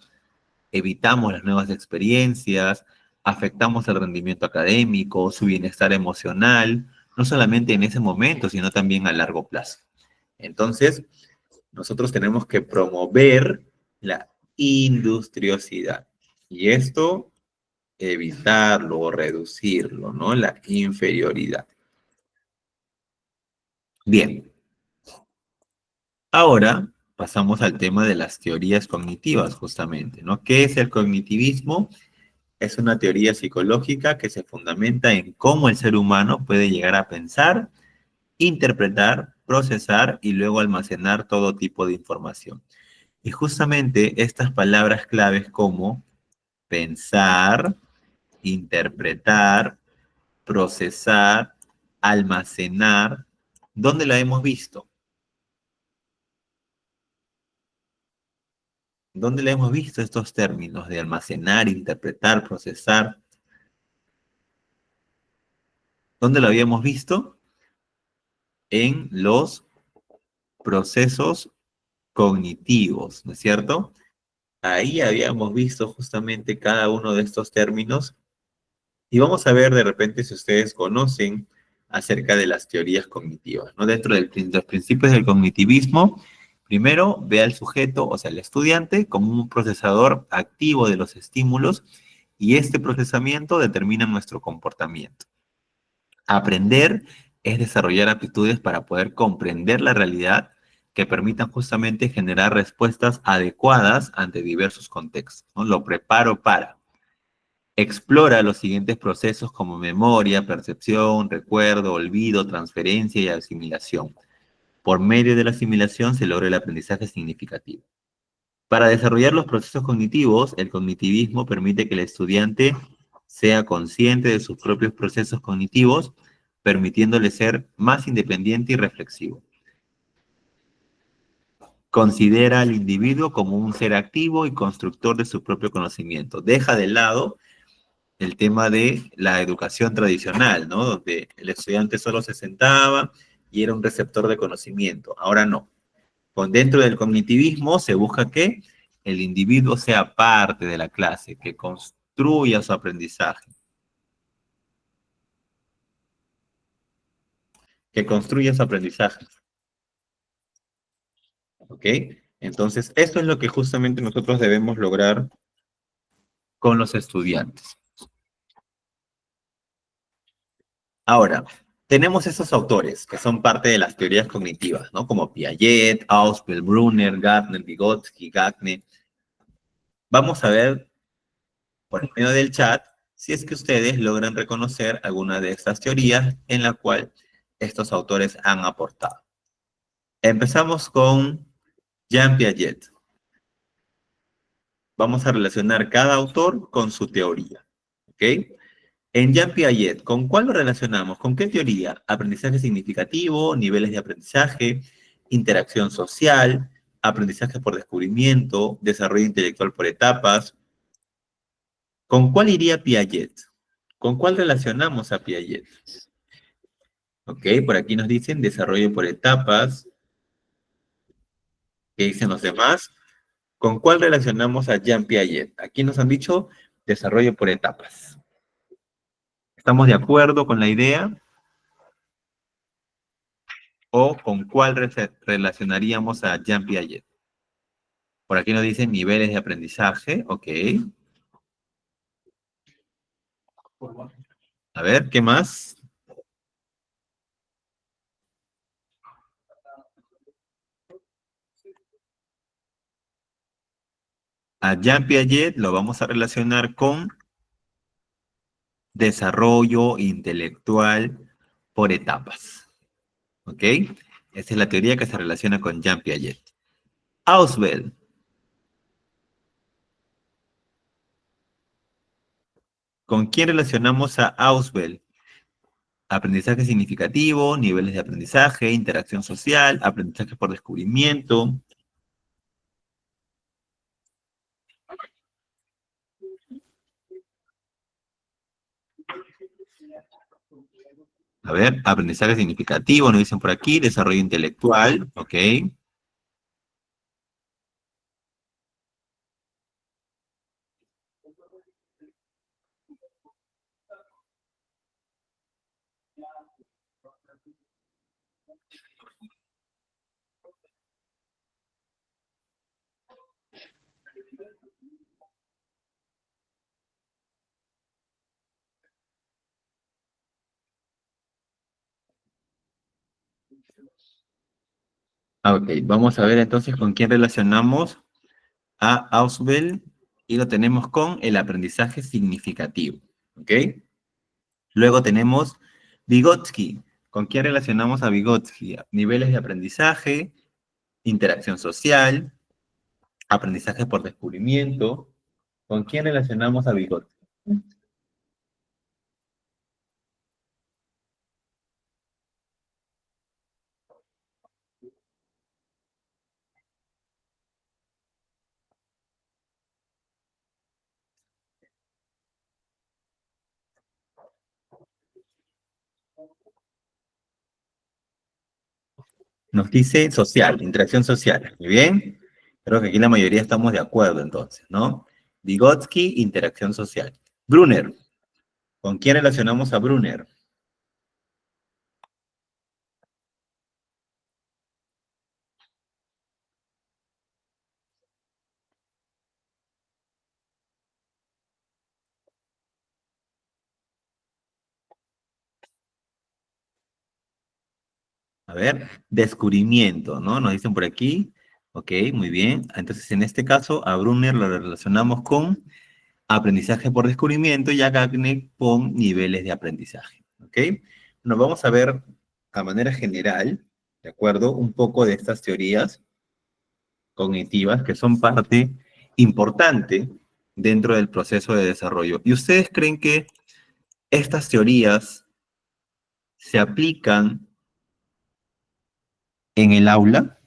evitamos las nuevas experiencias, afectamos el rendimiento académico, su bienestar emocional, no solamente en ese momento, sino también a largo plazo. Entonces, nosotros tenemos que promover la industriosidad. Y esto, evitarlo o reducirlo, ¿no? La inferioridad. Bien, ahora pasamos al tema de las teorías cognitivas, justamente, ¿no? ¿Qué es el cognitivismo? Es una teoría psicológica que se fundamenta en cómo el ser humano puede llegar a pensar, interpretar, procesar y luego almacenar todo tipo de información. Y justamente estas palabras claves como pensar, interpretar, procesar, almacenar, ¿dónde la hemos visto? ¿Dónde le hemos visto estos términos de almacenar, interpretar, procesar? ¿Dónde lo habíamos visto? En los procesos cognitivos, ¿no es cierto? Ahí habíamos visto justamente cada uno de estos términos y vamos a ver de repente si ustedes conocen acerca de las teorías cognitivas, ¿no? Dentro de los principios del cognitivismo, primero ve al sujeto, o sea, el estudiante, como un procesador activo de los estímulos y este procesamiento determina nuestro comportamiento. Aprender es desarrollar aptitudes para poder comprender la realidad que permitan justamente generar respuestas adecuadas ante diversos contextos, ¿no? Lo preparo para. Explora los siguientes procesos como memoria, percepción, recuerdo, olvido, transferencia y asimilación. Por medio de la asimilación se logra el aprendizaje significativo. Para desarrollar los procesos cognitivos, el cognitivismo permite que el estudiante sea consciente de sus propios procesos cognitivos, permitiéndole ser más independiente y reflexivo. Considera al individuo como un ser activo y constructor de su propio conocimiento. Deja de lado el tema de la educación tradicional, ¿no? Donde el estudiante solo se sentaba y era un receptor de conocimiento. Ahora no. Dentro del cognitivismo se busca que el individuo sea parte de la clase, que construya su aprendizaje, que construya su aprendizaje, ¿ok? Entonces, esto es lo que justamente nosotros debemos lograr con los estudiantes. Ahora, tenemos esos autores que son parte de las teorías cognitivas, ¿no? Como Piaget, Ausubel, Brunner, Gardner, Vygotsky, Gagne. Vamos a ver por medio del chat si es que ustedes logran reconocer alguna de estas teorías en la cual estos autores han aportado. Empezamos con Jean Piaget. Vamos a relacionar cada autor con su teoría, ¿ok? En Jean Piaget, ¿con cuál lo relacionamos? ¿Con qué teoría? Aprendizaje significativo, niveles de aprendizaje, interacción social, aprendizaje por descubrimiento, desarrollo intelectual por etapas. ¿Con cuál iría Piaget? ¿Con cuál relacionamos a Piaget? Ok, por aquí nos dicen desarrollo por etapas. ¿Qué dicen los demás? ¿Con cuál relacionamos a Jean Piaget? Aquí nos han dicho desarrollo por etapas. ¿Estamos de acuerdo con la idea? ¿O con cuál relacionaríamos a Jean Piaget? Por aquí nos dicen niveles de aprendizaje, ok. A ver, ¿qué más? A Jean Piaget lo vamos a relacionar con desarrollo intelectual por etapas, ¿ok? Esta es la teoría que se relaciona con Jean Piaget. Ausubel. ¿Con quién relacionamos a Ausubel? Aprendizaje significativo, niveles de aprendizaje, interacción social, aprendizaje por descubrimiento. A ver, aprendizaje significativo, nos dicen por aquí, desarrollo intelectual, ok. Ok, vamos a ver entonces con quién relacionamos a Ausubel y lo tenemos con el aprendizaje significativo, ok. Luego tenemos Vygotsky. ¿Con quién relacionamos a Vygotsky? Niveles de aprendizaje, interacción social, aprendizaje por descubrimiento. ¿Con quién relacionamos a Vygotsky? Nos dice social, interacción social. Muy bien. Creo que aquí la mayoría estamos de acuerdo entonces, ¿no? Vygotsky, interacción social. Brunner. ¿Con quién relacionamos a Brunner? A ver, descubrimiento, ¿no? Nos dicen por aquí. Ok, muy bien. Entonces, en este caso, a Brunner lo relacionamos con aprendizaje por descubrimiento y a Gagné con niveles de aprendizaje. ¿Ok? Nos vamos a ver a manera general, ¿de acuerdo? Un poco de estas teorías cognitivas que son parte importante dentro del proceso de desarrollo. ¿Y ustedes creen que estas teorías se aplican en el aula?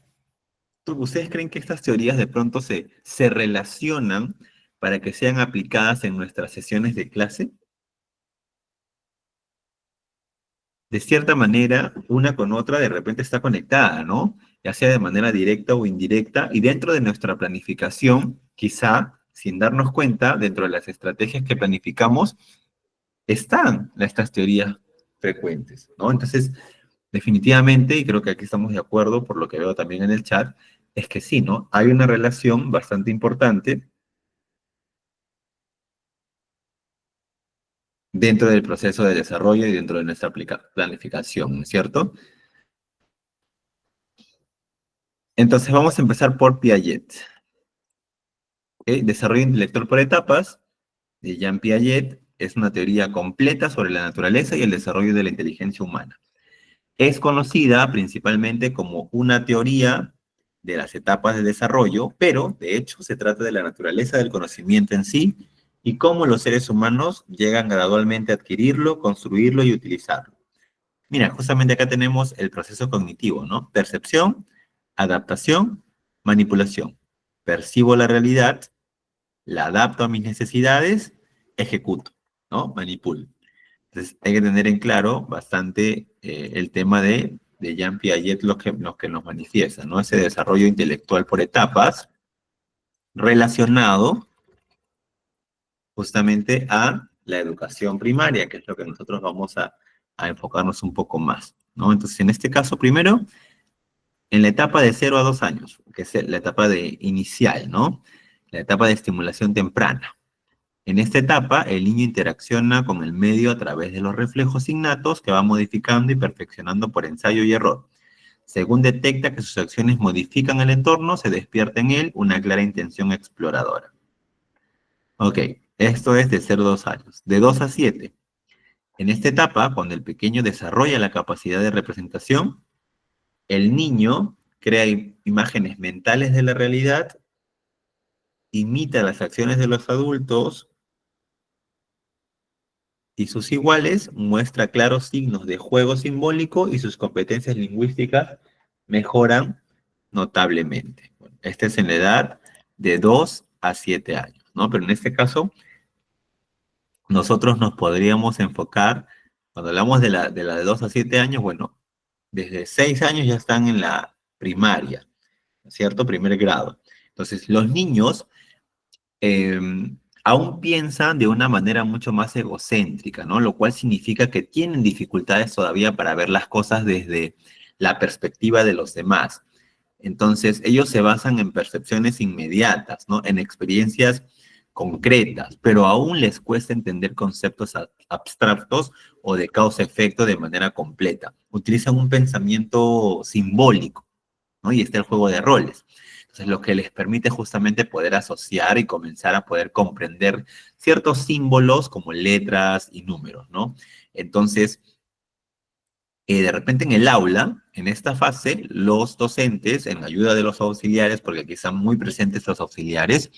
¿Ustedes creen que estas teorías de pronto se relacionan para que sean aplicadas en nuestras sesiones de clase? De cierta manera, una con otra de repente está conectada, ¿no? Ya sea de manera directa o indirecta, y dentro de nuestra planificación, quizá, sin darnos cuenta, dentro de las estrategias que planificamos, están estas teorías frecuentes, ¿no? Entonces, definitivamente, y creo que aquí estamos de acuerdo por lo que veo también en el chat, es que sí, ¿no? Hay una relación bastante importante dentro del proceso de desarrollo y dentro de nuestra planificación, ¿no es cierto? Entonces vamos a empezar por Piaget. ¿Ok? Desarrollo intelectual por etapas de Jean Piaget es una teoría completa sobre la naturaleza y el desarrollo de la inteligencia humana. Es conocida principalmente como una teoría de las etapas de desarrollo, pero de hecho se trata de la naturaleza del conocimiento en sí y cómo los seres humanos llegan gradualmente a adquirirlo, construirlo y utilizarlo. Mira, justamente acá tenemos el proceso cognitivo, ¿no? Percepción, adaptación, manipulación. Percibo la realidad, la adapto a mis necesidades, ejecuto, ¿no? Manipulo. Entonces hay que tener en claro bastante el tema de Jean Piaget, lo que nos manifiesta, ¿no? Ese desarrollo intelectual por etapas relacionado justamente a la educación primaria, que es lo que nosotros vamos a enfocarnos un poco más, ¿no? Entonces, en este caso, primero, en la etapa de 0 a 2 años, que es la etapa de inicial, ¿no? La etapa de estimulación temprana. En esta etapa, el niño interacciona con el medio a través de los reflejos innatos que va modificando y perfeccionando por ensayo y error. Según detecta que sus acciones modifican el entorno, se despierta en él una clara intención exploradora. Ok, esto es de 0 a 2 años. De 2 a 7. En esta etapa, cuando el pequeño desarrolla la capacidad de representación, el niño crea imágenes mentales de la realidad, imita las acciones de los adultos y sus iguales, muestra claros signos de juego simbólico y sus competencias lingüísticas mejoran notablemente. Bueno, esta es en la edad de 2 a 7 años, ¿no? Pero en este caso, nosotros nos podríamos enfocar, cuando hablamos de la de 2 a 7 años, bueno, desde 6 años ya están en la primaria, ¿cierto? Primer grado. Entonces, los niños eh, aún piensan de una manera mucho más egocéntrica, ¿no? Lo cual significa que tienen dificultades todavía para ver las cosas desde la perspectiva de los demás. Entonces, ellos se basan en percepciones inmediatas, ¿no? En experiencias concretas, pero aún les cuesta entender conceptos abstractos o de causa-efecto de manera completa. Utilizan un pensamiento simbólico, ¿no? Y está el juego de roles. Entonces, lo que les permite justamente poder asociar y comenzar a poder comprender ciertos símbolos como letras y números, ¿no? Entonces, de repente en el aula, en esta fase, los docentes, en ayuda de los auxiliares, porque aquí están muy presentes los auxiliares,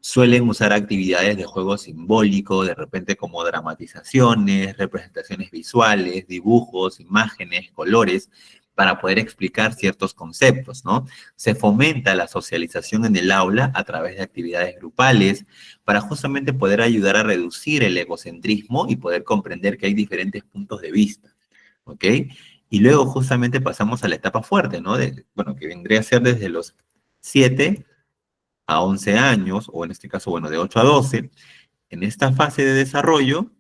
suelen usar actividades de juego simbólico, de repente como dramatizaciones, representaciones visuales, dibujos, imágenes, colores, para poder explicar ciertos conceptos, ¿no? Se fomenta la socialización en el aula a través de actividades grupales para justamente poder ayudar a reducir el egocentrismo y poder comprender que hay diferentes puntos de vista, ¿ok? Y luego justamente pasamos a la etapa fuerte, ¿no? Bueno, que vendría a ser desde los 7 a 11 años, o en este caso, bueno, de 8 a 12. En esta fase de desarrollo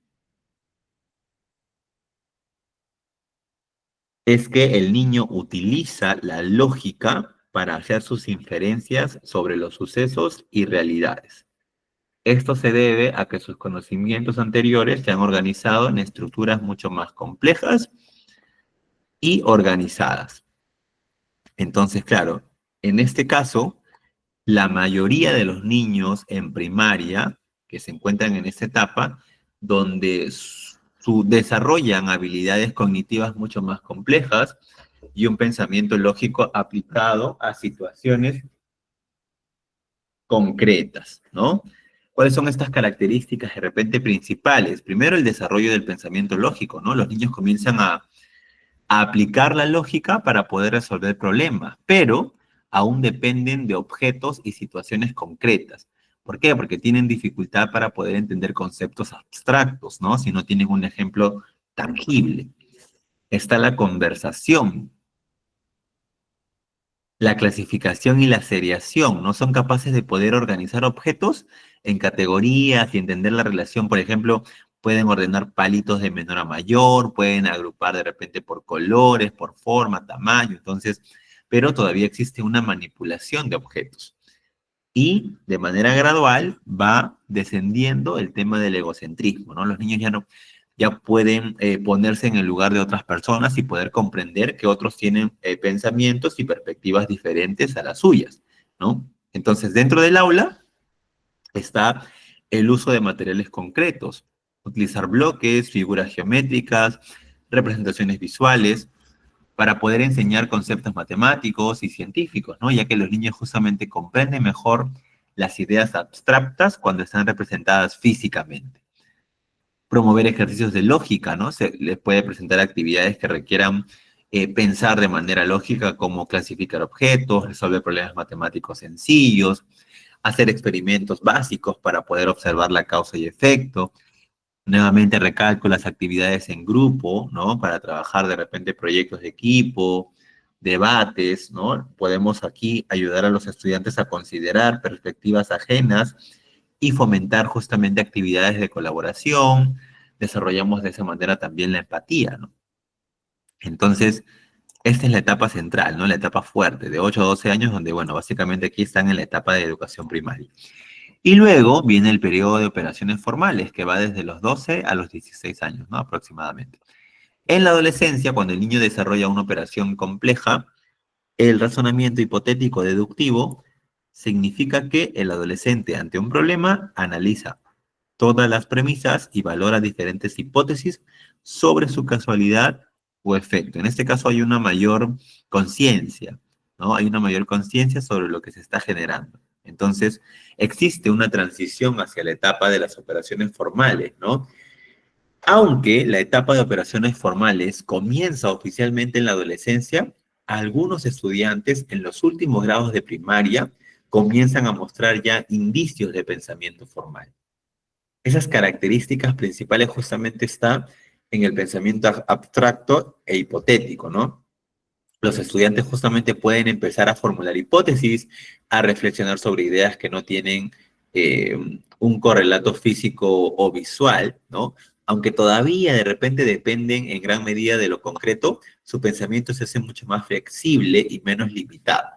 es que el niño utiliza la lógica para hacer sus inferencias sobre los sucesos y realidades. Esto se debe a que sus conocimientos anteriores se han organizado en estructuras mucho más complejas y organizadas. Entonces, claro, en este caso, la mayoría de los niños en primaria que se encuentran en esta etapa, donde desarrollan habilidades cognitivas mucho más complejas y un pensamiento lógico aplicado a situaciones concretas, ¿no? ¿Cuáles son estas características de repente principales? Primero, el desarrollo del pensamiento lógico, ¿no? Los niños comienzan a aplicar la lógica para poder resolver problemas, pero aún dependen de objetos y situaciones concretas. ¿Por qué? Porque tienen dificultad para poder entender conceptos abstractos, ¿no? Si no tienen un ejemplo tangible. Está la conversación, la clasificación y la seriación. No son capaces de poder organizar objetos en categorías y entender la relación. Por ejemplo, pueden ordenar palitos de menor a mayor, pueden agrupar de repente por colores, por forma, tamaño. Entonces, pero todavía existe una manipulación de objetos. Y de manera gradual va descendiendo el tema del egocentrismo, ¿no? Los niños ya pueden ponerse en el lugar de otras personas y poder comprender que otros tienen pensamientos y perspectivas diferentes a las suyas, ¿no? Entonces, dentro del aula está el uso de materiales concretos, utilizar bloques, figuras geométricas, representaciones visuales, para poder enseñar conceptos matemáticos y científicos, ¿no? Ya que los niños justamente comprenden mejor las ideas abstractas cuando están representadas físicamente. Promover ejercicios de lógica, ¿no? Se les puede presentar actividades que requieran pensar de manera lógica, como clasificar objetos, resolver problemas matemáticos sencillos, hacer experimentos básicos para poder observar la causa y efecto. Nuevamente recalco las actividades en grupo, ¿no? Para trabajar de repente proyectos de equipo, debates, ¿no? Podemos aquí ayudar a los estudiantes a considerar perspectivas ajenas y fomentar justamente actividades de colaboración. Desarrollamos de esa manera también la empatía, ¿no? Entonces, esta es la etapa central, ¿no? La etapa fuerte, de 8 a 12 años, donde, bueno, básicamente aquí están en la etapa de educación primaria. Y luego viene el periodo de operaciones formales, que va desde los 12 a los 16 años, ¿no? Aproximadamente. En la adolescencia, cuando el niño desarrolla una operación compleja, el razonamiento hipotético deductivo significa que el adolescente ante un problema analiza todas las premisas y valora diferentes hipótesis sobre su casualidad o efecto. En este caso hay una mayor conciencia, ¿no? Hay una mayor conciencia sobre lo que se está generando. Entonces, existe una transición hacia la etapa de las operaciones formales, ¿no? Aunque la etapa de operaciones formales comienza oficialmente en la adolescencia, algunos estudiantes en los últimos grados de primaria comienzan a mostrar ya indicios de pensamiento formal. Esas características principales justamente están en el pensamiento abstracto e hipotético, ¿no? Los estudiantes justamente pueden empezar a formular hipótesis, a reflexionar sobre ideas que no tienen eh, un correlato físico o visual, ¿no? Aunque todavía de repente dependen en gran medida de lo concreto, su pensamiento se hace mucho más flexible y menos limitado.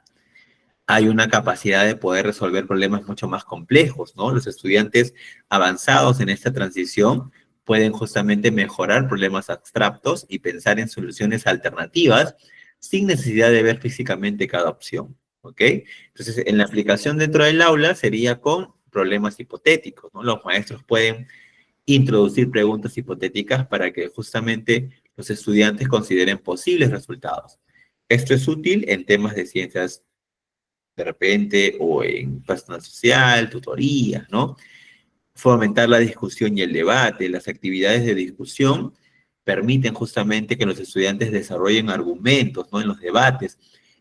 Hay una capacidad de poder resolver problemas mucho más complejos, ¿no? Los estudiantes avanzados en esta transición pueden justamente mejorar problemas abstractos y pensar en soluciones alternativas sin necesidad de ver físicamente cada opción, ¿ok? Entonces, en la aplicación dentro del aula sería con problemas hipotéticos, ¿no? Los maestros pueden introducir preguntas hipotéticas para que justamente los estudiantes consideren posibles resultados. Esto es útil en temas de ciencias de repente, o en personal social, tutorías, ¿no? Fomentar la discusión y el debate. Las actividades de discusión permiten justamente que los estudiantes desarrollen argumentos, ¿no? En los debates,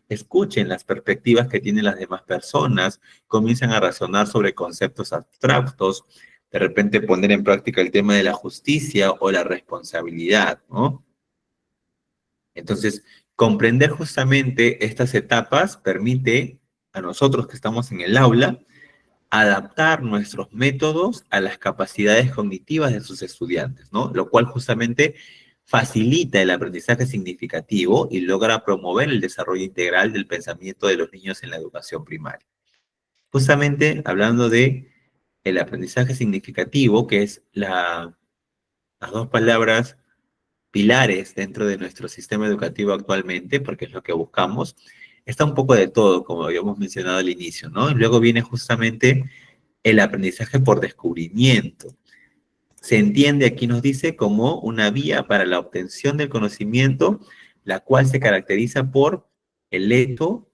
escuchen las perspectivas que tienen las demás personas, comiencen a razonar sobre conceptos abstractos, de repente poner en práctica el tema de la justicia o la responsabilidad, ¿no? Entonces, comprender justamente estas etapas permite a nosotros que estamos en el aula adaptar nuestros métodos a las capacidades cognitivas de sus estudiantes, ¿no? Lo cual justamente facilita el aprendizaje significativo y logra promover el desarrollo integral del pensamiento de los niños en la educación primaria. Justamente hablando de el aprendizaje significativo, que es las dos palabras pilares dentro de nuestro sistema educativo actualmente, porque es lo que buscamos, está un poco de todo, como habíamos mencionado al inicio, ¿no? Y luego viene justamente el aprendizaje por descubrimiento. Se entiende, aquí nos dice, como una vía para la obtención del conocimiento, la cual se caracteriza por el hecho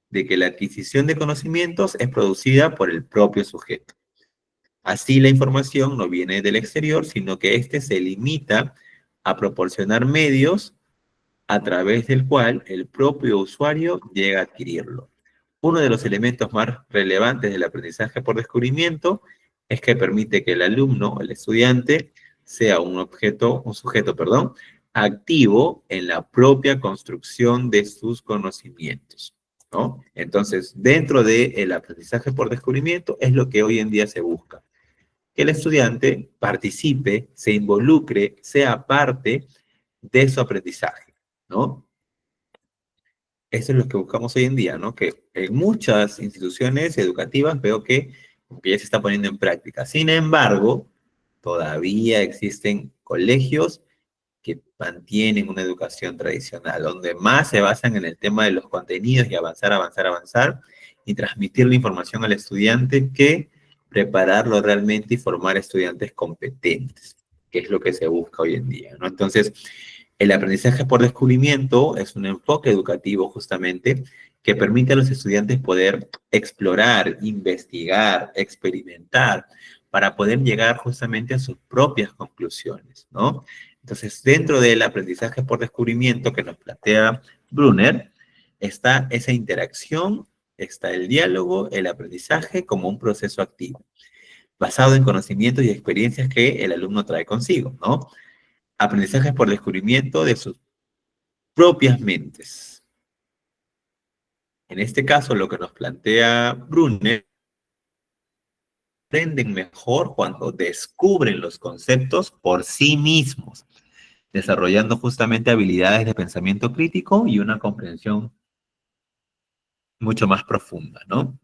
de que la adquisición de conocimientos es producida por el propio sujeto. Así la información no viene del exterior, sino que éste se limita a proporcionar medios a través del cual el propio usuario llega a adquirirlo. Uno de los elementos más relevantes del aprendizaje por descubrimiento es que permite que el alumno o el estudiante sea un sujeto, perdón, activo en la propia construcción de sus conocimientos, ¿no? Entonces, dentro del aprendizaje por descubrimiento es lo que hoy en día se busca, que el estudiante participe, se involucre, sea parte de su aprendizaje, ¿no? Eso es lo que buscamos hoy en día, ¿no? Que en muchas instituciones educativas veo que ya se está poniendo en práctica. Sin embargo, todavía existen colegios que mantienen una educación tradicional, donde más se basan en el tema de los contenidos y avanzar, avanzar, avanzar, y transmitir la información al estudiante que prepararlo realmente y formar estudiantes competentes, que es lo que se busca hoy en día, ¿no? Entonces, el aprendizaje por descubrimiento es un enfoque educativo justamente que permite a los estudiantes poder explorar, investigar, experimentar, para poder llegar justamente a sus propias conclusiones, ¿no? Entonces, dentro del aprendizaje por descubrimiento que nos plantea Brunner, está esa interacción, está el diálogo, el aprendizaje como un proceso activo, basado en conocimientos y experiencias que el alumno trae consigo, ¿no? Aprendizaje por descubrimiento de sus propias mentes. En este caso, lo que nos plantea Brunner aprenden mejor cuando descubren los conceptos por sí mismos, desarrollando justamente habilidades de pensamiento crítico y una comprensión mucho más profunda, ¿no?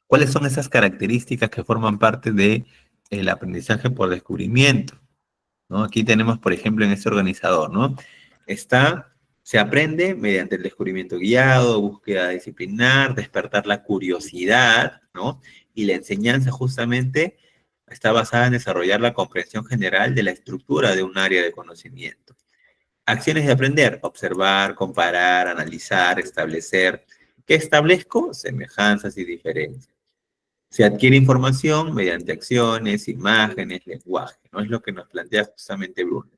¿Cuáles son esas características que forman parte de el aprendizaje por descubrimiento? ¿No? Aquí tenemos, por ejemplo, en este organizador, ¿no? Se aprende mediante el descubrimiento guiado, búsqueda disciplinar, despertar la curiosidad, ¿no? Y la enseñanza justamente está basada en desarrollar la comprensión general de la estructura de un área de conocimiento. Acciones de aprender: observar, comparar, analizar, establecer. ¿Qué establezco? Semejanzas y diferencias. Se adquiere información mediante acciones, imágenes, lenguaje, ¿no? Es lo que nos plantea justamente Bruno.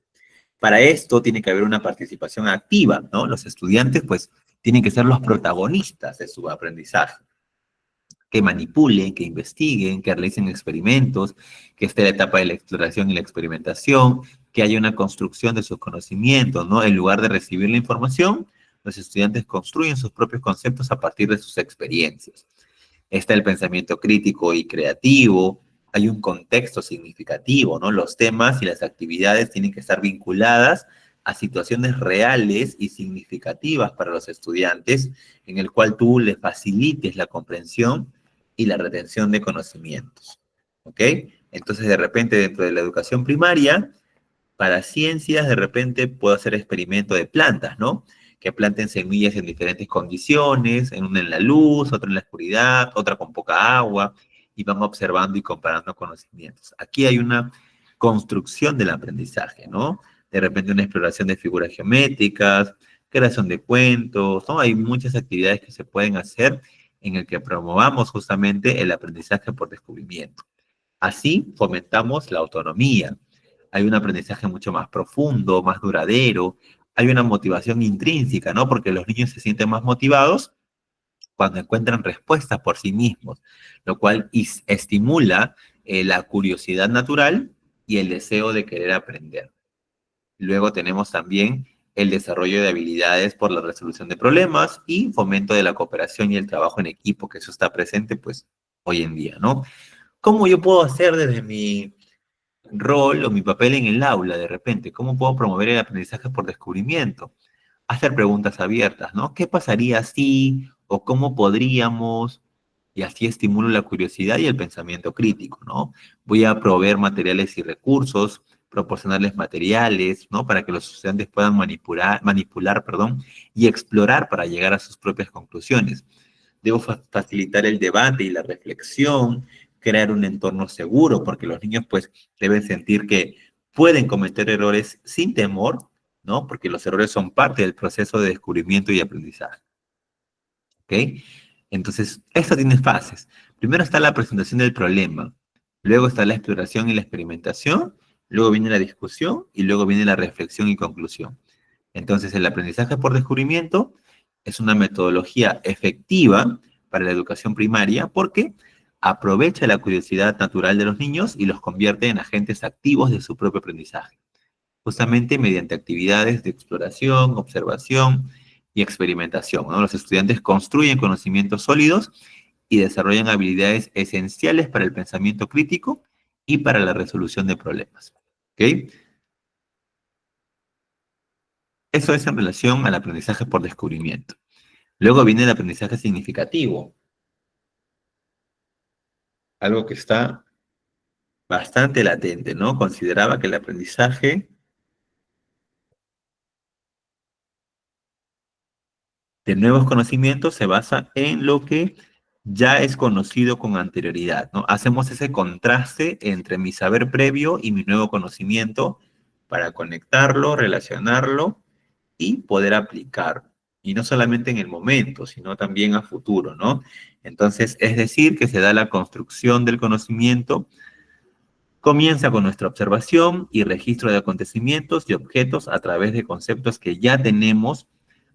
Para esto tiene que haber una participación activa, ¿no? Los estudiantes, pues, tienen que ser los protagonistas de su aprendizaje, que manipulen, que investiguen, que realicen experimentos, que esté la etapa de la exploración y la experimentación, que haya una construcción de sus conocimientos, ¿no? En lugar de recibir la información, los estudiantes construyen sus propios conceptos a partir de sus experiencias. Está el pensamiento crítico y creativo, hay un contexto significativo, ¿no? Los temas y las actividades tienen que estar vinculadas a situaciones reales y significativas para los estudiantes, en el cual tú les facilites la comprensión y la retención de conocimientos, ¿ok? Entonces, de repente, dentro de la educación primaria, para ciencias, de repente puedo hacer experimento de plantas, ¿no? Que planten semillas en diferentes condiciones, en una en la luz, otra en la oscuridad, otra con poca agua, y van observando y comparando conocimientos. Aquí hay una construcción del aprendizaje, ¿no? De repente una exploración de figuras geométricas, creación de cuentos, ¿no? Hay muchas actividades que se pueden hacer en el que promovamos justamente el aprendizaje por descubrimiento. Así fomentamos la autonomía. Hay un aprendizaje mucho más profundo, más duradero, hay una motivación intrínseca, ¿no? Porque los niños se sienten más motivados cuando encuentran respuestas por sí mismos, lo cual estimula la curiosidad natural y el deseo de querer aprender. Luego tenemos también el desarrollo de habilidades por la resolución de problemas y fomento de la cooperación y el trabajo en equipo, que eso está presente pues hoy en día, ¿no? ¿Cómo yo puedo hacer desde mi rol o mi papel en el aula de repente? ¿Cómo puedo promover el aprendizaje por descubrimiento? Hacer preguntas abiertas, ¿no? ¿Qué pasaría si o cómo podríamos? Y así estimulo la curiosidad y el pensamiento crítico, ¿no? Voy a proveer materiales y recursos, proporcionarles materiales, ¿no? Para que los estudiantes puedan perdón, y explorar para llegar a sus propias conclusiones. Debo facilitar el debate y la reflexión, crear un entorno seguro, porque los niños pues deben sentir que pueden cometer errores sin temor, ¿no? Porque los errores son parte del proceso de descubrimiento y aprendizaje, ¿ok? Entonces, esto tiene fases. Primero está la presentación del problema, luego está la exploración y la experimentación, luego viene la discusión y luego viene la reflexión y conclusión. Entonces, el aprendizaje por descubrimiento es una metodología efectiva para la educación primaria porque aprovecha la curiosidad natural de los niños y los convierte en agentes activos de su propio aprendizaje, justamente mediante actividades de exploración, observación y experimentación, ¿no? Los estudiantes construyen conocimientos sólidos y desarrollan habilidades esenciales para el pensamiento crítico y para la resolución de problemas. ¿Ok? Eso es en relación al aprendizaje por descubrimiento. Luego viene el aprendizaje significativo, algo que está bastante latente, ¿no? Consideraba que el aprendizaje de nuevos conocimientos se basa en lo que ya es conocido con anterioridad, ¿no? Hacemos ese contraste entre mi saber previo y mi nuevo conocimiento para conectarlo, relacionarlo y poder aplicarlo. Y no solamente en el momento, sino también a futuro, ¿no? Entonces, es decir, que se da la construcción del conocimiento. Comienza con nuestra observación y registro de acontecimientos y objetos a través de conceptos que ya tenemos.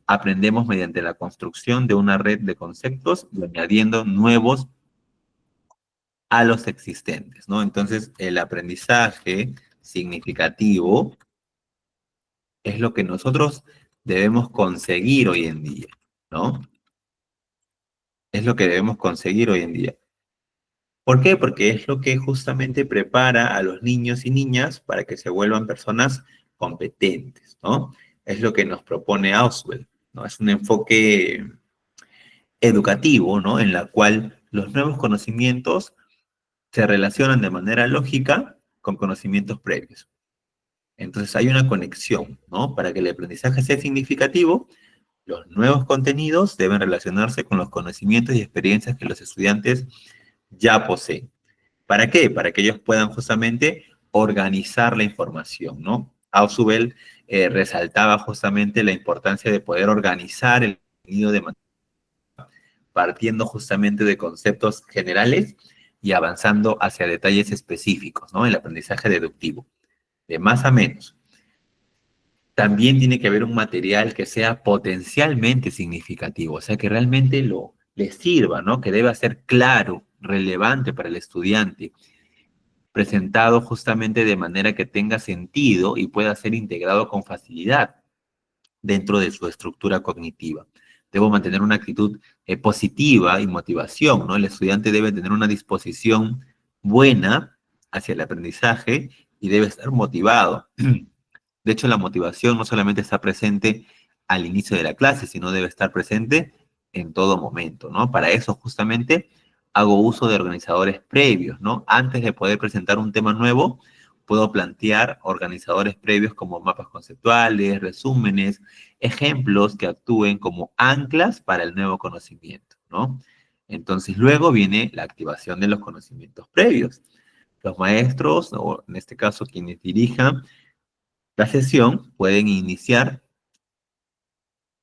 Aprendemos mediante la construcción de una red de conceptos y añadiendo nuevos a los existentes, ¿no? Entonces, el aprendizaje significativo es lo que nosotros debemos conseguir hoy en día, ¿no? Es lo que debemos conseguir hoy en día. ¿Por qué? Porque es lo que justamente prepara a los niños y niñas para que se vuelvan personas competentes, ¿no? Es lo que nos propone Auswell, ¿no? Es un enfoque educativo, ¿no? En la cual los nuevos conocimientos se relacionan de manera lógica con conocimientos previos. Entonces hay una conexión, ¿no? Para que el aprendizaje sea significativo, los nuevos contenidos deben relacionarse con los conocimientos y experiencias que los estudiantes ya poseen. ¿Para qué? Para que ellos puedan justamente organizar la información, ¿no? Ausubel resaltaba justamente la importancia de poder organizar el contenido de manera partiendo justamente de conceptos generales y avanzando hacia detalles específicos, ¿no? El aprendizaje deductivo, de más a menos. También tiene que haber un material que sea potencialmente significativo, o sea, que realmente le sirva, ¿no? Que deba ser claro, relevante para el estudiante, presentado justamente de manera que tenga sentido y pueda ser integrado con facilidad dentro de su estructura cognitiva. Debo mantener una actitud positiva y motivación, ¿no? El estudiante debe tener una disposición buena hacia el aprendizaje y debe estar motivado. De hecho, la motivación no solamente está presente al inicio de la clase, sino debe estar presente en todo momento, ¿no? Para eso justamente hago uso de organizadores previos, ¿no? Antes de poder presentar un tema nuevo, puedo plantear organizadores previos como mapas conceptuales, resúmenes, ejemplos que actúen como anclas para el nuevo conocimiento, ¿no? Entonces luego viene la activación de los conocimientos previos. Los maestros, o en este caso quienes dirijan la sesión, pueden iniciar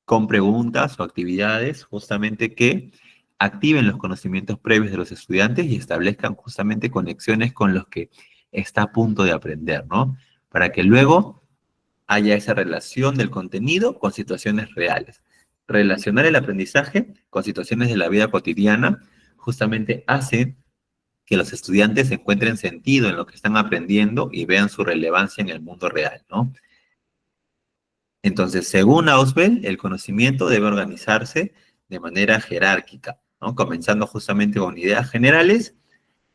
con preguntas o actividades justamente que activen los conocimientos previos de los estudiantes y establezcan justamente conexiones con los que está a punto de aprender, ¿no? Para que luego haya esa relación del contenido con situaciones reales. Relacionar el aprendizaje con situaciones de la vida cotidiana justamente hace que los estudiantes encuentren sentido en lo que están aprendiendo y vean su relevancia en el mundo real, ¿no? Entonces, según Ausubel, el conocimiento debe organizarse de manera jerárquica, ¿no? Comenzando justamente con ideas generales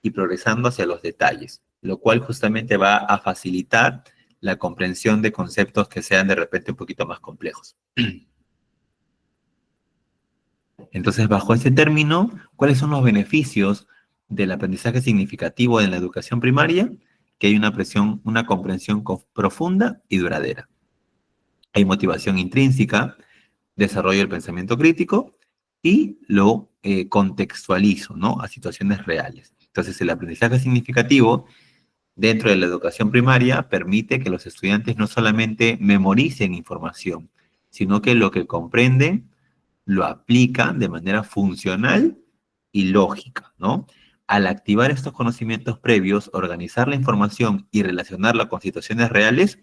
y progresando hacia los detalles, lo cual justamente va a facilitar la comprensión de conceptos que sean de repente un poquito más complejos. Entonces, bajo ese término, ¿cuáles son los beneficios del aprendizaje significativo en la educación primaria? Que hay una comprensión profunda y duradera. Hay motivación intrínseca, desarrollo del pensamiento crítico y lo contextualizo, ¿no? A situaciones reales. Entonces, el aprendizaje significativo dentro de la educación primaria permite que los estudiantes no solamente memoricen información, sino que lo que comprenden lo aplican de manera funcional y lógica, ¿no? Al activar estos conocimientos previos, organizar la información y relacionarla con situaciones reales,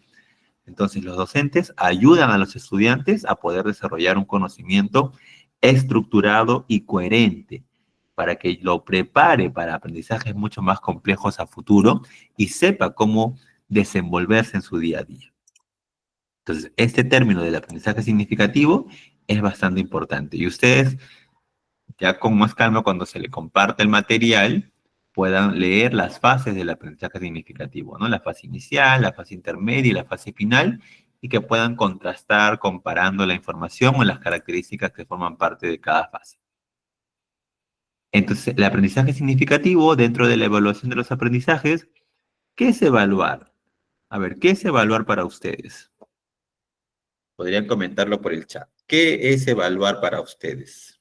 entonces los docentes ayudan a los estudiantes a poder desarrollar un conocimiento estructurado y coherente para que lo prepare para aprendizajes mucho más complejos a futuro y sepa cómo desenvolverse en su día a día. Entonces, este término del aprendizaje significativo es bastante importante y ustedes ya con más calma cuando se le comparte el material puedan leer las fases del aprendizaje significativo, ¿no? La fase inicial, la fase intermedia y la fase final, y que puedan contrastar comparando la información o las características que forman parte de cada fase. Entonces, el aprendizaje significativo dentro de la evaluación de los aprendizajes, ¿qué es evaluar? A ver, ¿qué es evaluar para ustedes? Podrían comentarlo por el chat. ¿Qué es evaluar para ustedes?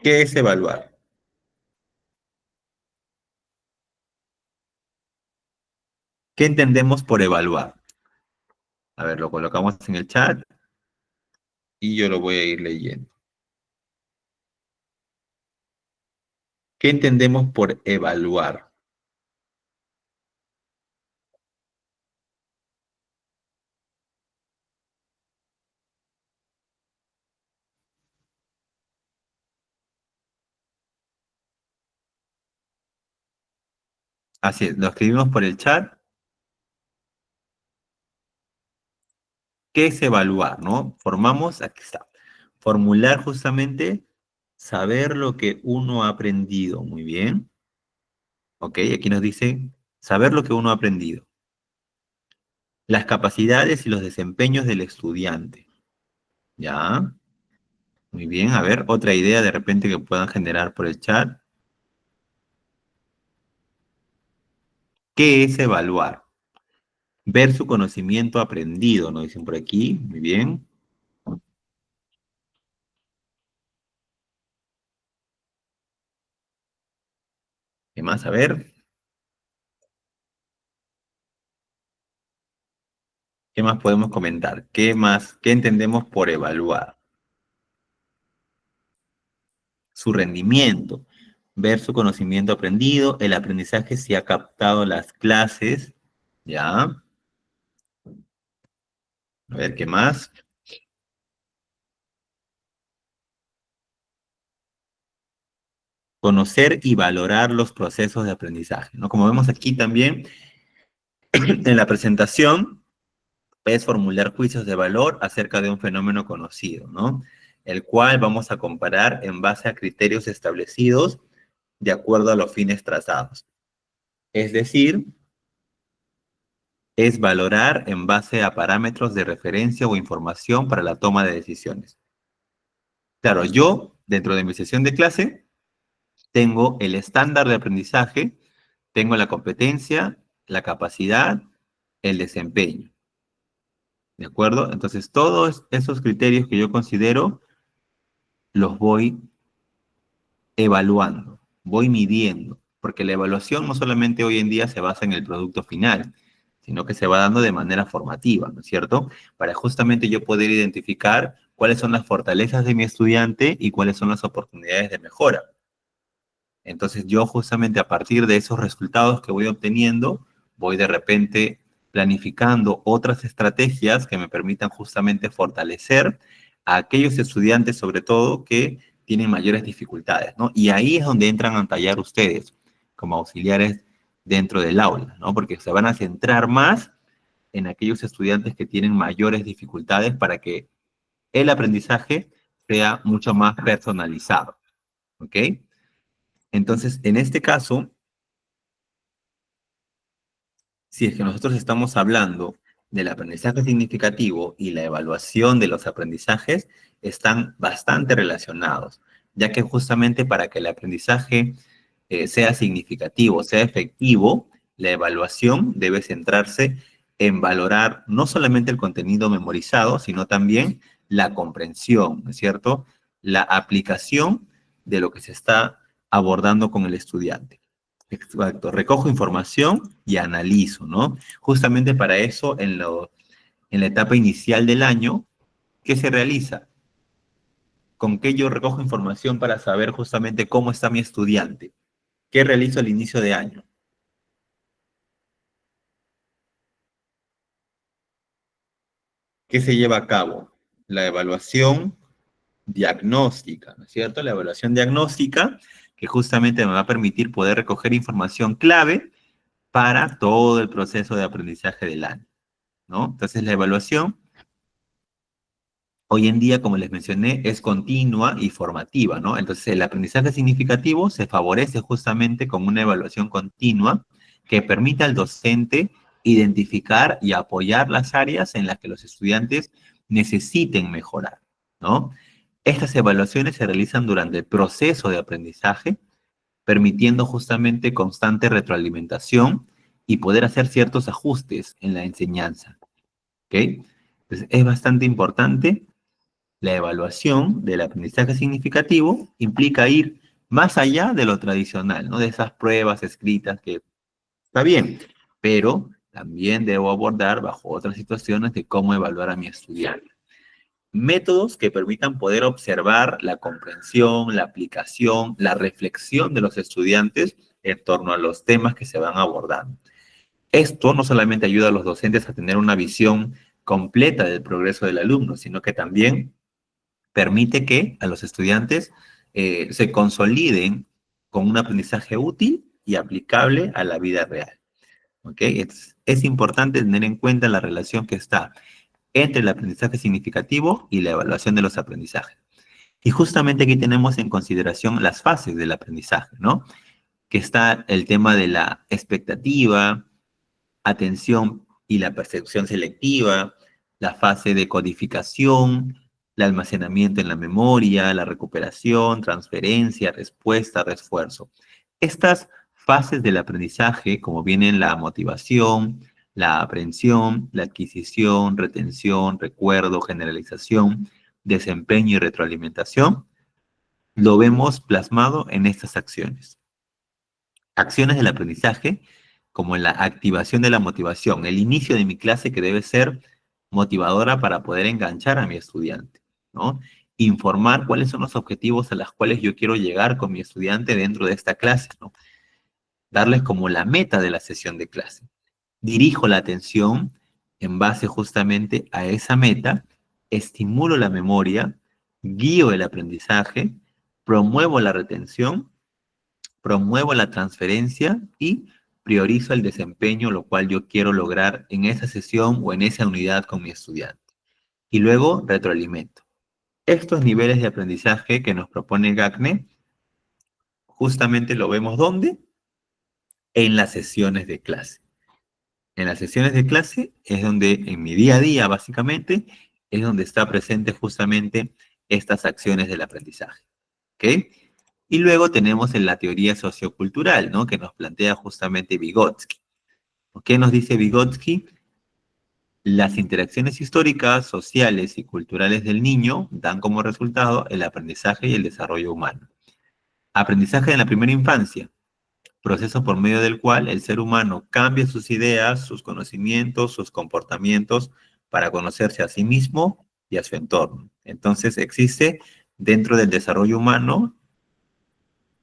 ¿Qué es evaluar? ¿Qué entendemos por evaluar? A ver, lo colocamos en el chat y yo lo voy a ir leyendo. ¿Qué entendemos por evaluar? Así es, lo escribimos por el chat. ¿Qué es evaluar, no? Formamos, aquí está, formular justamente Saber lo que uno ha aprendido. Muy bien. Ok, aquí nos dice saber lo que uno ha aprendido. Las capacidades y los desempeños del estudiante. Ya, muy bien. A ver, otra idea de repente que puedan generar por el chat. ¿Qué es evaluar? Ver su conocimiento aprendido, nos dicen por aquí. Muy bien. ¿Qué más? A ver, ¿qué más podemos comentar? ¿Qué más? ¿Qué entendemos por evaluar? Su rendimiento, ver su conocimiento aprendido, el aprendizaje si ha captado las clases, ¿ya? A ver, ¿qué más? Conocer y valorar los procesos de aprendizaje, ¿no? Como vemos aquí también en la presentación, es formular juicios de valor acerca de un fenómeno conocido, ¿no? El cual vamos a comparar en base a criterios establecidos de acuerdo a los fines trazados. Es decir, es valorar en base a parámetros de referencia o información para la toma de decisiones. Claro, yo, dentro de mi sesión de clase, tengo el estándar de aprendizaje, tengo la competencia, la capacidad, el desempeño. ¿De acuerdo? Entonces, todos esos criterios que yo considero los voy evaluando, voy midiendo, porque la evaluación no solamente hoy en día se basa en el producto final, sino que se va dando de manera formativa, ¿no es cierto? Para justamente yo poder identificar cuáles son las fortalezas de mi estudiante y cuáles son las oportunidades de mejora. Entonces yo justamente a partir de esos resultados que voy obteniendo, voy de repente planificando otras estrategias que me permitan justamente fortalecer a aquellos estudiantes, sobre todo, que tienen mayores dificultades, ¿no? Y ahí es donde entran a tallar ustedes como auxiliares dentro del aula, ¿no? Porque se van a centrar más en aquellos estudiantes que tienen mayores dificultades para que el aprendizaje sea mucho más personalizado, ¿ok? Entonces, en este caso, si es que nosotros estamos hablando del aprendizaje significativo y la evaluación de los aprendizajes, están bastante relacionados, ya que justamente para que el aprendizaje sea significativo, sea efectivo, la evaluación debe centrarse en valorar no solamente el contenido memorizado, sino también la comprensión, ¿no es cierto? La aplicación de lo que se está abordando con el estudiante. Exacto, recojo información y analizo, ¿no? Justamente para eso, en la etapa inicial del año, ¿qué se realiza? ¿Con qué yo recojo información para saber justamente cómo está mi estudiante? ¿Qué realizo al inicio de año? ¿Qué se lleva a cabo? La evaluación diagnóstica, ¿no es cierto? La evaluación diagnóstica que justamente me va a permitir poder recoger información clave para todo el proceso de aprendizaje del año, ¿no? Entonces, la evaluación hoy en día, como les mencioné, es continua y formativa, ¿no? Entonces, el aprendizaje significativo se favorece justamente con una evaluación continua que permita al docente identificar y apoyar las áreas en las que los estudiantes necesiten mejorar, ¿no? Estas evaluaciones se realizan durante el proceso de aprendizaje, permitiendo justamente constante retroalimentación y poder hacer ciertos ajustes en la enseñanza, ¿ok? Entonces, es bastante importante. La evaluación del aprendizaje significativo implica ir más allá de lo tradicional, ¿no? De esas pruebas escritas que está bien, pero también debo abordar bajo otras situaciones de cómo evaluar a mi estudiante. Métodos que permitan poder observar la comprensión, la aplicación, la reflexión de los estudiantes en torno a los temas que se van abordando. Esto no solamente ayuda a los docentes a tener una visión completa del progreso del alumno, sino que también permite que a los estudiantes se consoliden con un aprendizaje útil y aplicable a la vida real. ¿Ok? Es importante tener en cuenta la relación que está entre el aprendizaje significativo y la evaluación de los aprendizajes. Y justamente aquí tenemos en consideración las fases del aprendizaje, ¿no? Que está el tema de la expectativa, atención y la percepción selectiva, la fase de codificación, el almacenamiento en la memoria, la recuperación, transferencia, respuesta, refuerzo. Estas fases del aprendizaje, como vienen la motivación, la aprehensión, la adquisición, retención, recuerdo, generalización, desempeño y retroalimentación, lo vemos plasmado en estas acciones. Acciones del aprendizaje, como la activación de la motivación, el inicio de mi clase que debe ser motivadora para poder enganchar a mi estudiante, ¿no? Informar cuáles son los objetivos a los cuales yo quiero llegar con mi estudiante dentro de esta clase, ¿no? Darles como la meta de la sesión de clase. Dirijo la atención en base justamente a esa meta, estimulo la memoria, guío el aprendizaje, promuevo la retención, promuevo la transferencia y priorizo el desempeño, lo cual yo quiero lograr en esa sesión o en esa unidad con mi estudiante. Y luego retroalimento. Estos niveles de aprendizaje que nos propone GACNE, justamente lo vemos ¿dónde? En las sesiones de clase. En las sesiones de clase es donde en mi día a día, básicamente, es donde está presente justamente estas acciones del aprendizaje. ¿Ok? Y luego tenemos en la teoría sociocultural, ¿no? Que nos plantea justamente Vygotsky. ¿Qué nos dice Vygotsky? Las interacciones históricas, sociales y culturales del niño dan como resultado el aprendizaje y el desarrollo humano. Aprendizaje en la primera infancia, proceso por medio del cual el ser humano cambia sus ideas, sus conocimientos, sus comportamientos para conocerse a sí mismo y a su entorno. Entonces existe dentro del desarrollo humano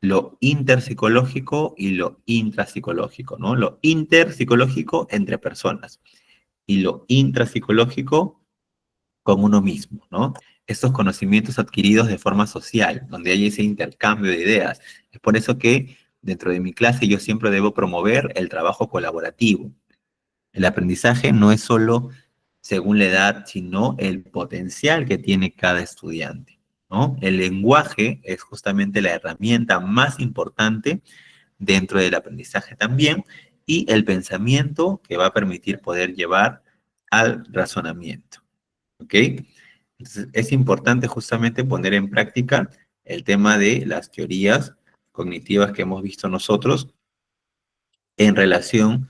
lo interpsicológico y lo intrapsicológico, ¿no? Lo interpsicológico entre personas y lo intrapsicológico con uno mismo, ¿no? Estos conocimientos adquiridos de forma social, donde hay ese intercambio de ideas. Es por eso que dentro de mi clase yo siempre debo promover el trabajo colaborativo. El aprendizaje no es solo según la edad, sino el potencial que tiene cada estudiante, ¿no? El lenguaje es justamente la herramienta más importante dentro del aprendizaje también, y el pensamiento que va a permitir poder llevar al razonamiento, ¿ok? Entonces, es importante justamente poner en práctica el tema de las teorías cognitivas que hemos visto nosotros en relación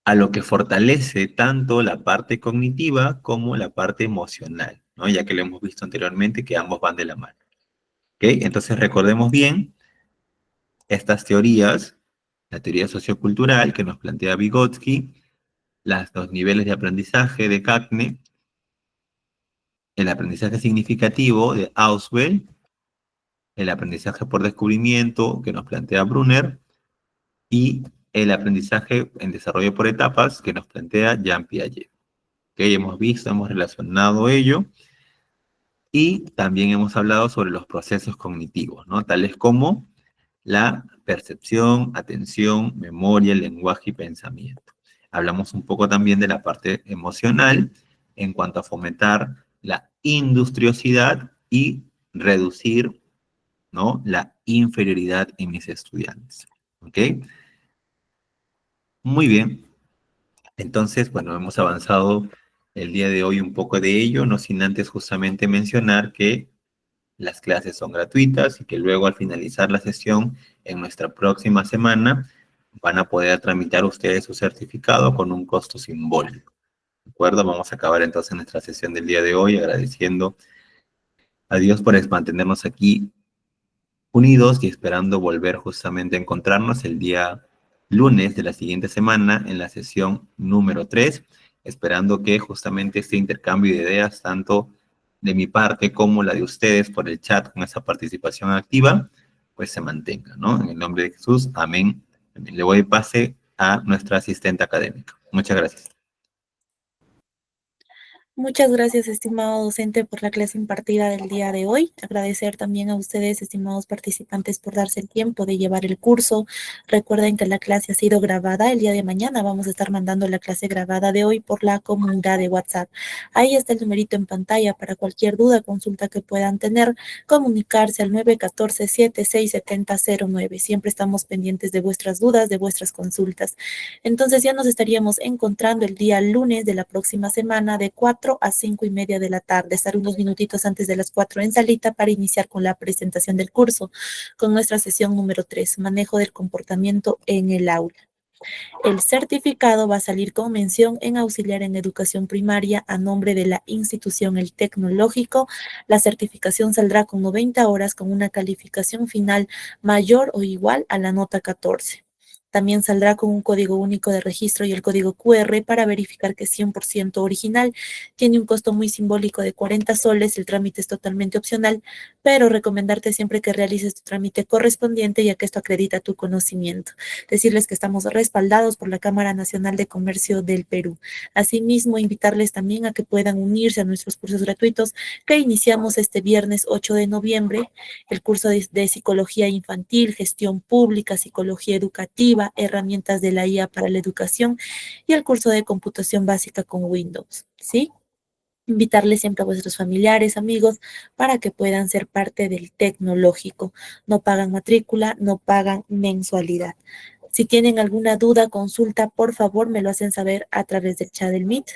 a lo que fortalece tanto la parte cognitiva como la parte emocional, ¿no? Ya que lo hemos visto anteriormente que ambos van de la mano, ¿ok? Entonces, recordemos bien estas teorías, la teoría sociocultural que nos plantea Vygotsky, los niveles de aprendizaje de Cagné, el aprendizaje significativo de Auswell, el aprendizaje por descubrimiento que nos plantea Brunner y el aprendizaje en desarrollo por etapas que nos plantea Jean Piaget. Que hemos visto, hemos relacionado ello y también hemos hablado sobre los procesos cognitivos, ¿no? Tales como la percepción, atención, memoria, lenguaje y pensamiento. Hablamos un poco también de la parte emocional en cuanto a fomentar la industriosidad y reducir, ¿no?, la inferioridad en mis estudiantes. ¿Ok? Muy bien. Entonces, bueno, hemos avanzado el día de hoy un poco de ello, no sin antes justamente mencionar que las clases son gratuitas y que luego al finalizar la sesión en nuestra próxima semana van a poder tramitar ustedes su certificado con un costo simbólico. ¿De acuerdo? Vamos a acabar entonces nuestra sesión del día de hoy agradeciendo a Dios por mantenernos aquí unidos y esperando volver justamente a encontrarnos el día lunes de la siguiente semana en la sesión número 3, esperando que justamente este intercambio de ideas, tanto de mi parte como la de ustedes por el chat con esa participación activa, pues se mantenga, ¿no? En el nombre de Jesús, amén. Le voy pase a nuestra asistente académica. Muchas gracias. Muchas gracias, estimado docente, por la clase impartida del día de hoy. Agradecer también a ustedes, estimados participantes, por darse el tiempo de llevar el curso. Recuerden que la clase ha sido grabada. El día de mañana vamos a estar mandando la clase grabada de hoy por la comunidad de WhatsApp. Ahí está el numerito en pantalla para cualquier duda, consulta que puedan tener, comunicarse al 914-767009. Siempre estamos pendientes de vuestras dudas, de vuestras consultas. Entonces ya nos estaríamos encontrando el día lunes de la próxima semana de 4 a 5 y media de la tarde. Estar unos minutitos antes de las 4 en salita para iniciar con la presentación del curso, con nuestra sesión número 3, manejo del comportamiento en el aula. El certificado va a salir con mención en auxiliar en educación primaria a nombre de la institución El Tecnológico. La certificación saldrá con 90 horas con una calificación final mayor o igual a la nota 14. También saldrá con un código único de registro y el código QR para verificar que es 100% original. Tiene un costo muy simbólico de 40 soles, el trámite es totalmente opcional, pero recomendarte siempre que realices tu trámite correspondiente, ya que esto acredita tu conocimiento. Decirles que estamos respaldados por la Cámara Nacional de Comercio del Perú. Asimismo, invitarles también a que puedan unirse a nuestros cursos gratuitos que iniciamos este viernes 8 de noviembre, el curso de Psicología Infantil, Gestión Pública, Psicología Educativa, Herramientas de la IA para la Educación y el curso de Computación Básica con Windows, ¿sí? Invitarles siempre a vuestros familiares, amigos, para que puedan ser parte del tecnológico. No pagan matrícula, no pagan mensualidad. Si tienen alguna duda, consulta, por favor, me lo hacen saber a través del chat del Meet.